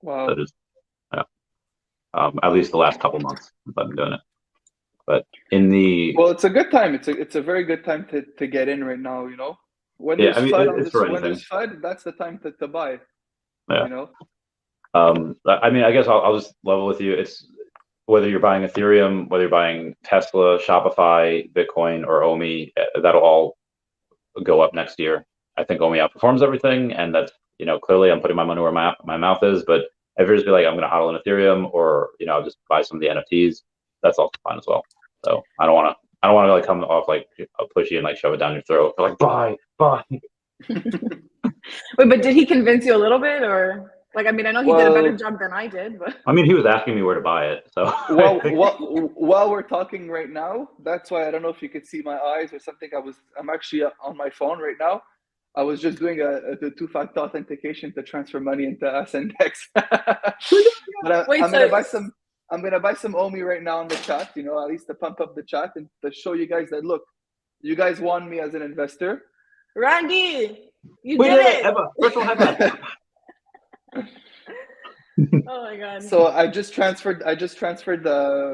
Wow.
That is, at least the last couple months I've been doing it. But
it's a good time. It's a very good time to get in right now. You know, when there's FUD, that's the time to buy.
Yeah.
You know.
I mean, I guess I'll just level with you. It's whether you're buying Ethereum, whether you're buying Tesla, Shopify, Bitcoin, or Omi, that'll all go up next year. I think Omi outperforms everything, and that's, you know, clearly I'm putting my money where my mouth is. But if you're just be like, I'm going to hodl in Ethereum, or, you know, I'll just buy some of the NFTs, that's also fine as well. So I don't want to like come off like pushy and like shove it down your throat. They're like, buy.
Wait, but did he convince you a little bit, or? Like, I mean, I know he did a better job than I did, but
I mean, he was asking me where to buy it. So
while we're talking right now, that's why I don't know if you could see my eyes or something. I'm actually on my phone right now. I was just doing the 2-factor authentication to transfer money into SNX. But I'm gonna buy some Omi right now in the chat. You know, at least to pump up the chat and to show you guys that, look, you guys want me as an investor.
Randy, you did it.
Eva, virtual Eva.
Oh my god!
So I just transferred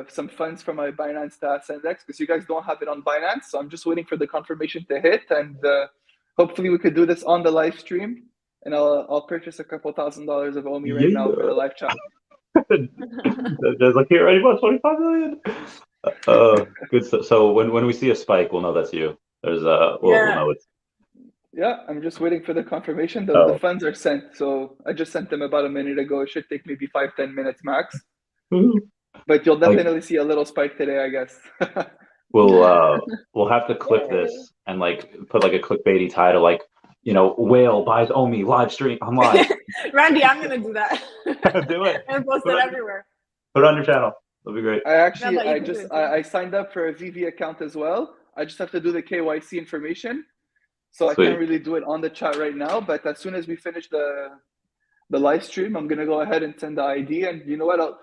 some funds from my Binance to SNX, because you guys don't have it on Binance. So I'm just waiting for the confirmation to hit, and hopefully we could do this on the live stream, and I'll purchase a couple $1,000s of Omi right now for the live chat.
There's like, here, ready, what, 25 million? Good stuff. So when we see a spike, we'll know that's you. There's we'll know it's.
Yeah, I'm just waiting for the confirmation. The
Oh.
funds are sent, so I just sent them about a minute ago. It should take maybe 5-10 minutes max. But you'll definitely see a little spike today, I guess.
We'll have to clip this and like put like a clickbaity title, like, you know, whale buys Omi live stream on live.
Randy, I'm gonna do that.
Do it.
And post it everywhere.
Put it on your channel. That'll be great.
I signed up for a VeVe account as well. I just have to do the KYC information. So Sweet. I can't really do it on the chat right now, but as soon as we finish the live stream, I'm gonna go ahead and send the ID, and you know what?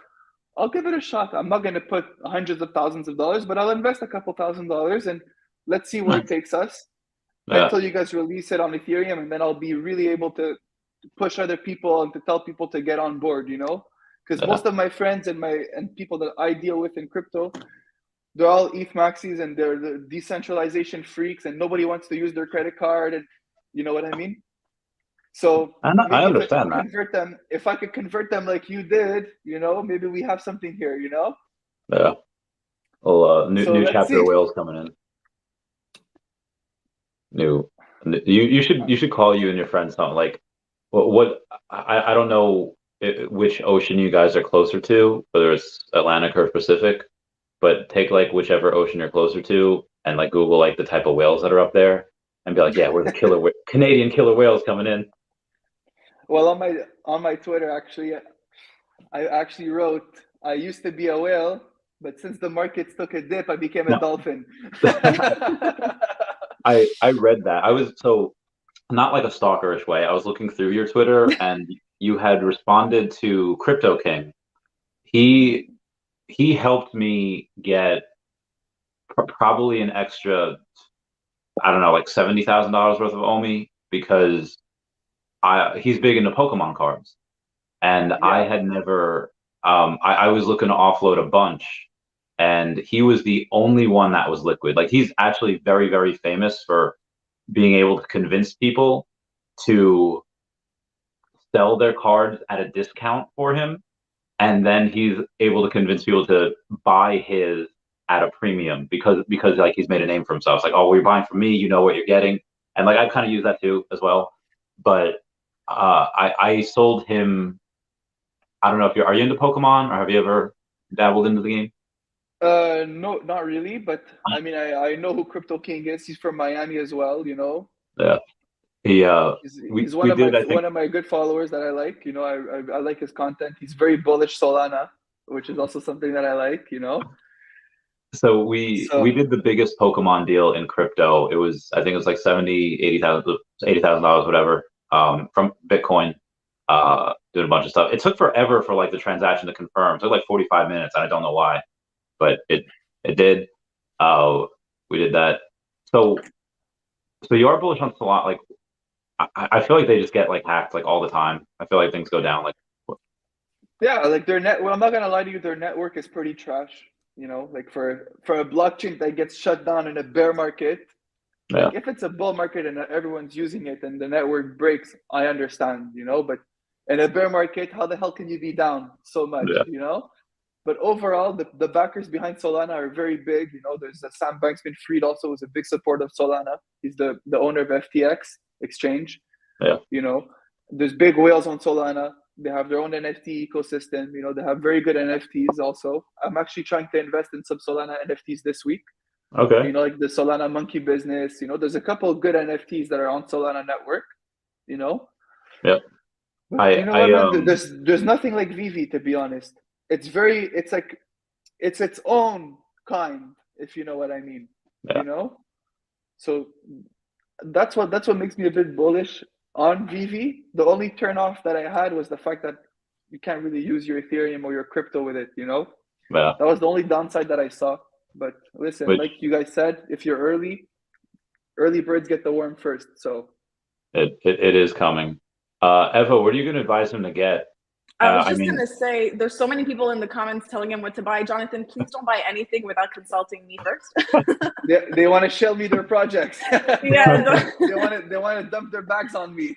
I'll give it a shot. I'm not gonna put hundreds of thousands of dollars, but I'll invest a couple $1,000s and let's see where it takes us until you guys release it on Ethereum, and then I'll be really able to push other people and to tell people to get on board, you know? Because most of my friends and people that I deal with in crypto, they're all ETH maxis and they're the decentralization freaks, and nobody wants to use their credit card, and you know what I mean? So
I understand
that. If I could convert them like you did, you know, maybe we have something here, you know?
Yeah. Well, new chapter of whales coming in. You should call you and your friends something like I don't know which ocean you guys are closer to, whether it's Atlantic or Pacific, but take like whichever ocean you're closer to and like Google like the type of whales that are up there and be like, yeah, we're the Canadian killer whales coming in.
Well, on my Twitter, actually, I actually wrote, I used to be a whale, but since the markets took a dip, I became a dolphin.
I read that. I was not like a stalkerish way. I was looking through your Twitter and you had responded to Crypto King. He helped me get probably an extra, I don't know, like $70,000 worth of Omi because he's big into Pokemon cards, and I had never. I was looking to offload a bunch, and he was the only one that was liquid. Like he's actually very, very famous for being able to convince people to sell their cards at a discount for him, and then he's able to convince people to buy his at a premium because like he's made a name for himself. It's like, oh, well, you're buying from me, you know what you're getting, and like I kind of use that too as well, but. I sold him. I don't know if are you into Pokemon or have you ever dabbled into the game?
No, not really. But I mean, I know who Crypto King is. He's from Miami as well. You know.
Yeah.
He's one of my good followers that I like. You know, I like his content. He's very bullish Solana, which is also something that I like. You know.
So we did the biggest Pokemon deal in crypto. I think it was like $80,000, whatever. From Bitcoin, doing a bunch of stuff. It took forever for like the transaction to confirm. It took like 45 minutes, and I don't know why, but it did. We did that. So you are bullish on Solana. Like, I feel like they just get like hacked like all the time. I feel like things go down. Like,
yeah, like their well, I'm not gonna lie to you, their network is pretty trash. You know, like for a blockchain that gets shut down in a bear market. Like if it's a bull market and everyone's using it and the network breaks, I understand, you know, but in a bear market, how the hell can you be down so much, you know? But overall, the backers behind Solana are very big. You know, there's Sam Bankman-Fried also is a big supporter of Solana. He's the owner of FTX exchange.
Yeah.
You know, there's big whales on Solana. They have their own NFT ecosystem. You know, they have very good NFTs also. I'm actually trying to invest in some Solana NFTs this week.
Okay.
You know, like the Solana monkey business, you know, there's a couple of good NFTs that are on Solana network, you know?
Yep.
There's nothing like VeVe, to be honest. It's its own kind, if you know what I mean, you know? So that's what makes me a bit bullish on VeVe. The only turnoff that I had was the fact that you can't really use your Ethereum or your crypto with it, you know?
Yeah.
That was the only downside that I saw. But listen, like you guys said, if you're early birds get the worm first. So
it is coming. Eva, what are you going to advise him to get?
I was just going to say, there's so many people in the comments telling him what to buy. Jonathan, please don't buy anything without consulting me first.
they want to shell me their projects.
Yeah,
they want to dump their bags on me.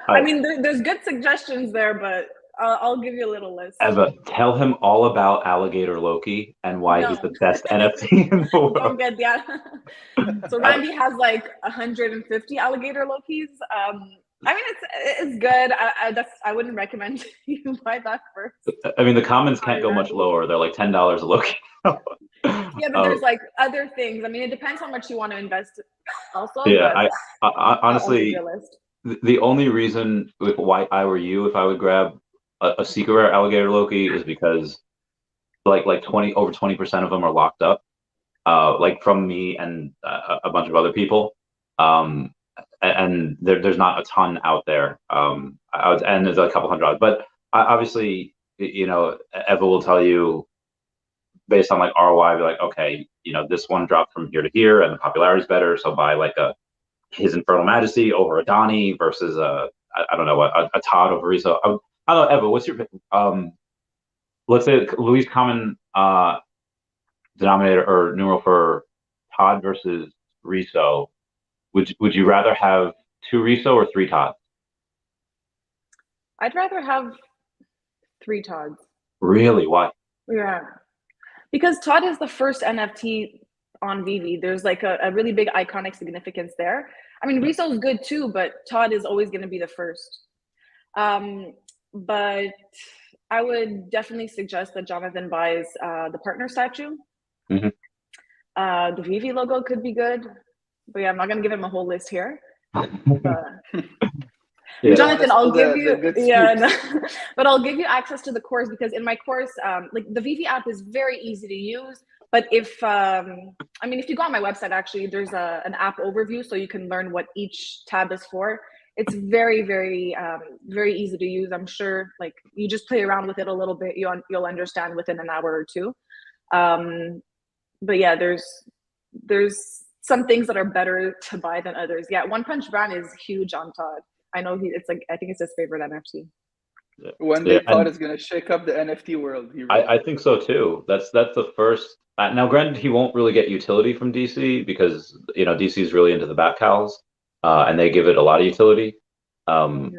I mean, there's good suggestions there, but I'll give you a little list.
Eva, tell him all about Alligator Loki and why he's the best NFT in the world.
Don't get that. So Randy has like 150 alligator Lokis. I mean, it's good. I wouldn't recommend you buy that first.
I mean, the comments can't go much lower. They're like $10 a Loki.
Yeah, but there's like other things. I mean, it depends how much you want to invest also.
Yeah, I honestly, the only reason why I were you, if I would grab a secret rare alligator Loki, is because like over 20% of them are locked up, like from me and a bunch of other people. And there's not a ton out there. And there's a couple $100, but obviously, Eva will tell you based on like ROI, be like, okay, this one dropped from here to here, and the popularity is better, so buy like his Infernal Majesty over a Donnie versus a Todd over Riso. I don't know, Eva, what's your let's say Louis' common denominator or numeral for Todd versus Riso? Would you rather have 2 Riso or 3 Todds?
I'd rather have 3 Todds.
Really? Why?
Yeah, because Todd is the first NFT on VeVe. There's like a really big iconic significance there. I mean, Riso is good too, but Todd is always going to be the first. But I would definitely suggest that Jonathan buys the partner statue.
Mm-hmm.
The VeVe logo could be good. But yeah, I'm not gonna give him a whole list here.
Yeah.
Jonathan, I'll give you but I'll give you access to the course, because in my course, like the VeVe app is very easy to use. But if you go on my website, actually, there's an app overview, so you can learn what each tab is for. It's very, very, very easy to use. I'm sure, like, you just play around with it a little bit, you'll understand within an hour or two. But yeah, there's some things that are better to buy than others. Yeah, One Punch Brand is huge on Todd. I know I think it's his favorite NFT.
One day Todd is gonna shake up the NFT world.
I think so too. That's the first. Now, granted, he won't really get utility from DC because DC is really into the Batcals, and they give it a lot of utility. And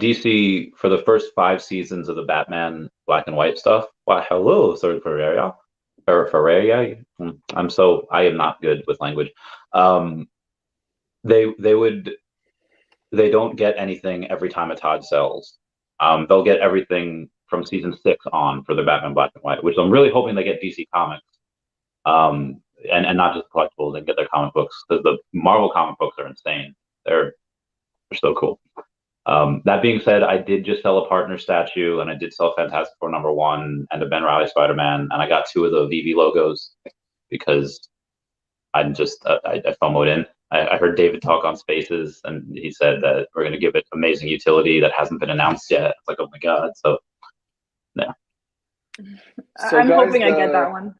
DC for the first 5 seasons of the Batman Black and White stuff. Wow, hello, sorry for Arya. Ferreria. I am not good with language. They don't get anything every time a Todd sells. They'll get everything from season 6 on for the Batman Black and White, which I'm really hoping they get DC Comics, and not just collectibles, and get their comic books, because the Marvel comic books are insane. They're so cool. That being said, I did just sell a partner statue, and I did sell Fantastic Four #1 and a Ben Reilly Spider-Man, and I got 2 of the VeVe logos because I FOMO'd in. I heard David talk on Spaces, and he said that we're going to give it amazing utility that hasn't been announced yet. It's like, oh my god! So, yeah.
So
I'm
guys,
hoping I get that one.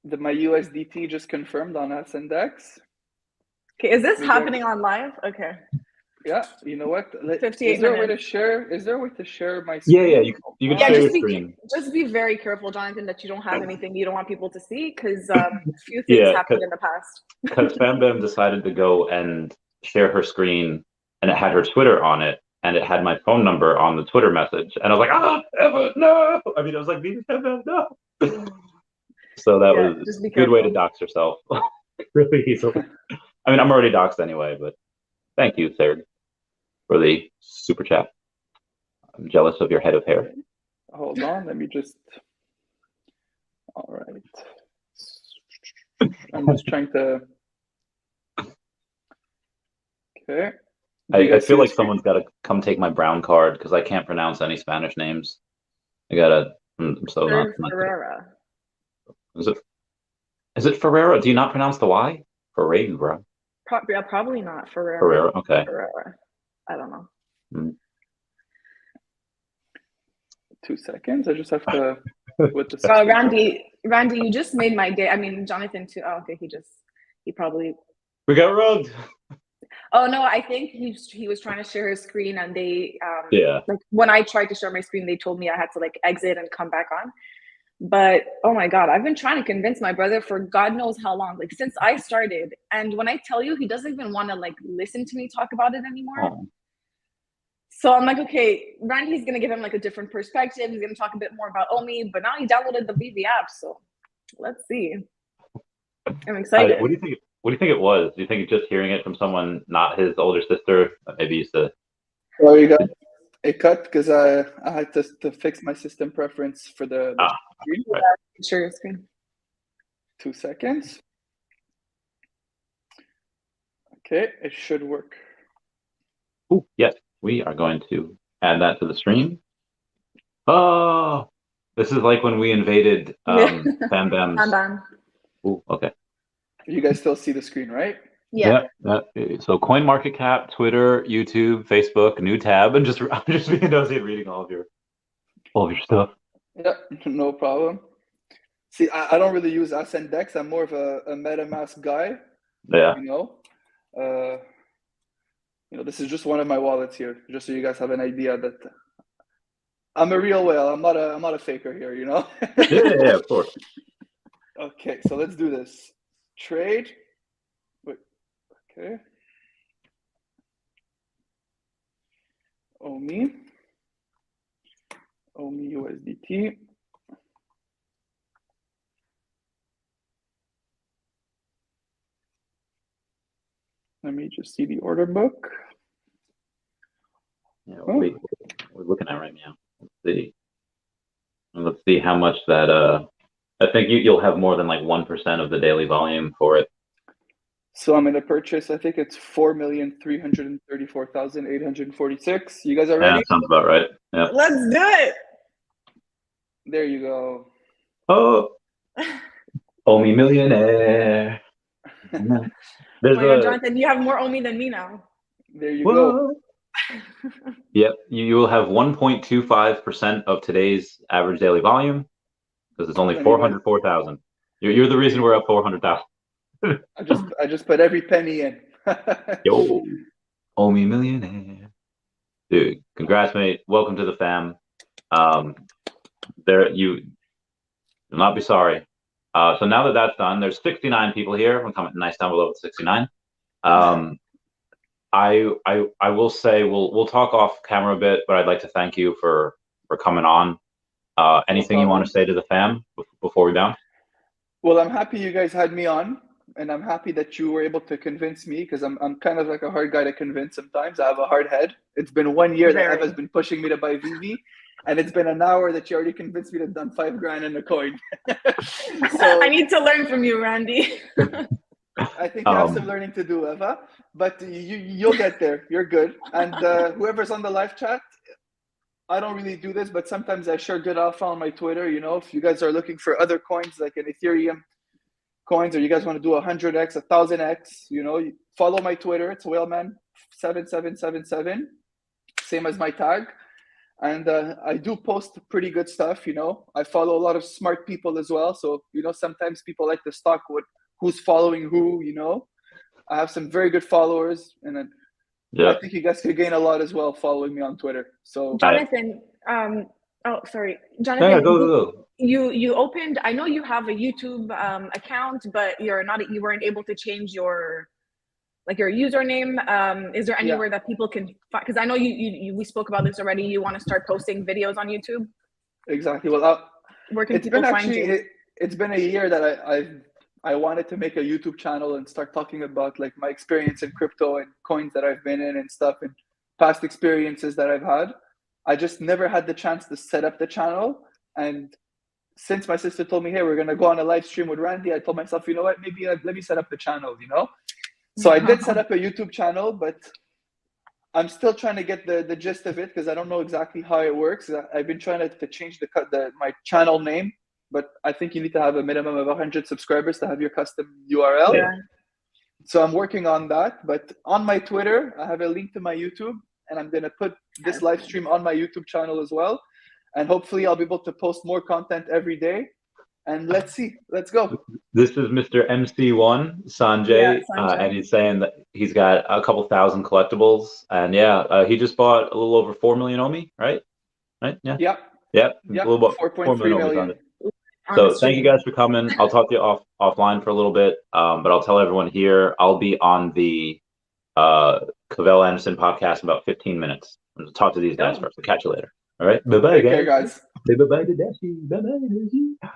My USDT just confirmed on SNDEX.
Okay, is this happening on live? Okay.
Yeah, you know what?
58
Is there a way
minutes.
to share? Is there a way to share my screen?
Yeah, you can share your screen.
Just be very careful, Jonathan, that you don't have anything you don't want people to see, because a few things happened in the past.
Because Fam Bam decided to go and share her screen, and it had her Twitter on it, and it had my phone number on the Twitter message, and I was like, Eva, no! I mean, it was like, Fam Bam, no! So that was a good way to dox yourself, really easily. I mean, I'm already doxed anyway, but thank you, Serge, for the super chat. I'm jealous of your head of hair.
Hold on, let me just. All right. I'm just trying to. Okay.
I feel like someone's got to come take my brown card because I can't pronounce any Spanish names. I'm so not.
Ferreira.
Is it Ferreira? Do you not pronounce the Y? Ferreira.
Probably not Ferreira.
Ferreira, okay.
Ferreira. I don't know.
2 seconds. I just have to. With the
Randy, you just made my day. I mean, Jonathan too. Oh, okay. He probably.
We got rugged.
Oh no, I think he was trying to share his screen, and they like when I tried to share my screen, they told me I had to like exit and come back on. But oh my god, I've been trying to convince my brother for God knows how long, like since I started. And when I tell you, he doesn't even want to like listen to me talk about it anymore. So I'm like, okay, Randy's going to give him like a different perspective. He's going to talk a bit more about Omi, but now he downloaded the VeVe app. So let's see. I'm excited.
What do you think? What do you think it was? Do you think just hearing it from someone not his older sister that maybe used to?
Well, you got it cut because I had to fix my system preference for the screen.
Right. Share your screen.
2 seconds. Okay, it should work.
Oh, yes, we are going to add that to the stream. Oh, this is like when we invaded Bam Bam's.
Bam Bam.
Oh, okay.
You guys still see the screen, right?
Yeah.
So CoinMarketCap, Twitter, YouTube, Facebook, new tab, and I'm just being nosy and reading all of your stuff.
Yeah, no problem. See, I don't really use Ascendex. I'm more of a MetaMask guy.
Yeah.
This is just one of my wallets here, just so you guys have an idea that I'm a real whale. I'm not a faker here,
Yeah, of course.
Okay, so let's do this. Trade. Wait. Okay. Omi USDT. Let me just see the order book.
Yeah, we're looking at right now. Let's see how much that. I think you'll have more than like 1% of the daily volume for it.
So I'm going to purchase. I think it's 4,334,846. You guys are ready?
Yeah, that sounds about right. Yeah.
Let's do it.
There you go.
Oh, Omi millionaire.
There's God, Jonathan, you have more Omi than me now.
There you go.
Yep, you will have 1.25% of today's average daily volume because it's only 404,000. You're the reason we're up 400,000.
I just put every penny in.
Yo, Omi millionaire, dude. Congrats, mate. Welcome to the fam. You'll not be sorry. So now that that's done, there's 69 people here. I'm comment nice down below with 69. I will say we'll talk off camera a bit, but I'd like to thank you for coming on. Anything you want to say to the fam before we bounce?
Well, I'm happy you guys had me on, and I'm happy that you were able to convince me because I'm kind of like a hard guy to convince sometimes. I have a hard head. It's been 1 year that Eva's been pushing me to buy VeVe, and it's been an hour that you already convinced me to dump $5,000 in a coin.
So I need to learn from you, Randy.
I think you have some learning to do, Eva, but you'll get there. You're good. And whoever's on the live chat, I don't really do this, but sometimes I share good alpha on my Twitter. If you guys are looking for other coins like an Ethereum coins, or you guys want to do 100x, 1000x, follow my Twitter. It's whaleman7777, same as my tag. And I do post pretty good stuff. I follow a lot of smart people as well. So, sometimes people like to stalk who's following who, I have some very good followers, and then I think you guys could gain a lot as well following me on Twitter. So
Jonathan, Jonathan,
go.
You opened, I know you have a YouTube account, but you weren't able to change your username. Is there anywhere that people can find, because I know we spoke about this already, you want to start posting videos on YouTube?
Exactly. Well,
where can people find you?
It's been a year that I wanted to make a YouTube channel and start talking about like my experience in crypto and coins that I've been in and stuff, and past experiences that I've had. I just never had the chance to set up the channel. And since my sister told me, hey, we're going to go on a live stream with Randy, I told myself, you know what, maybe let me set up the channel, So I did set up a YouTube channel, but I'm still trying to get the gist of it because I don't know exactly how it works. I've been trying to change my channel name, but I think you need to have a minimum of 100 subscribers to have your custom URL.
Yeah.
So I'm working on that. But on my Twitter, I have a link to my YouTube, and I'm going to put this live stream on my YouTube channel as well. And hopefully I'll be able to post more content every day. And let's see. Let's go.
This is Mr. MC1, Sanjay, and he's saying that he's got a couple thousand collectibles. And he just bought a little over 4 million Omi, right? Right? Yeah.
Yep.
A little about
4.3 million.
So thank you guys for coming. I'll talk to you offline for a little bit, but I'll tell everyone here I'll be on the Cavell Anderson podcast in about 15 minutes. I'm going to talk to these guys first. I'll catch you later. All right. Bye-bye,
Take care, guys.
Say bye-bye to Dashi. Bye-bye, Dashi.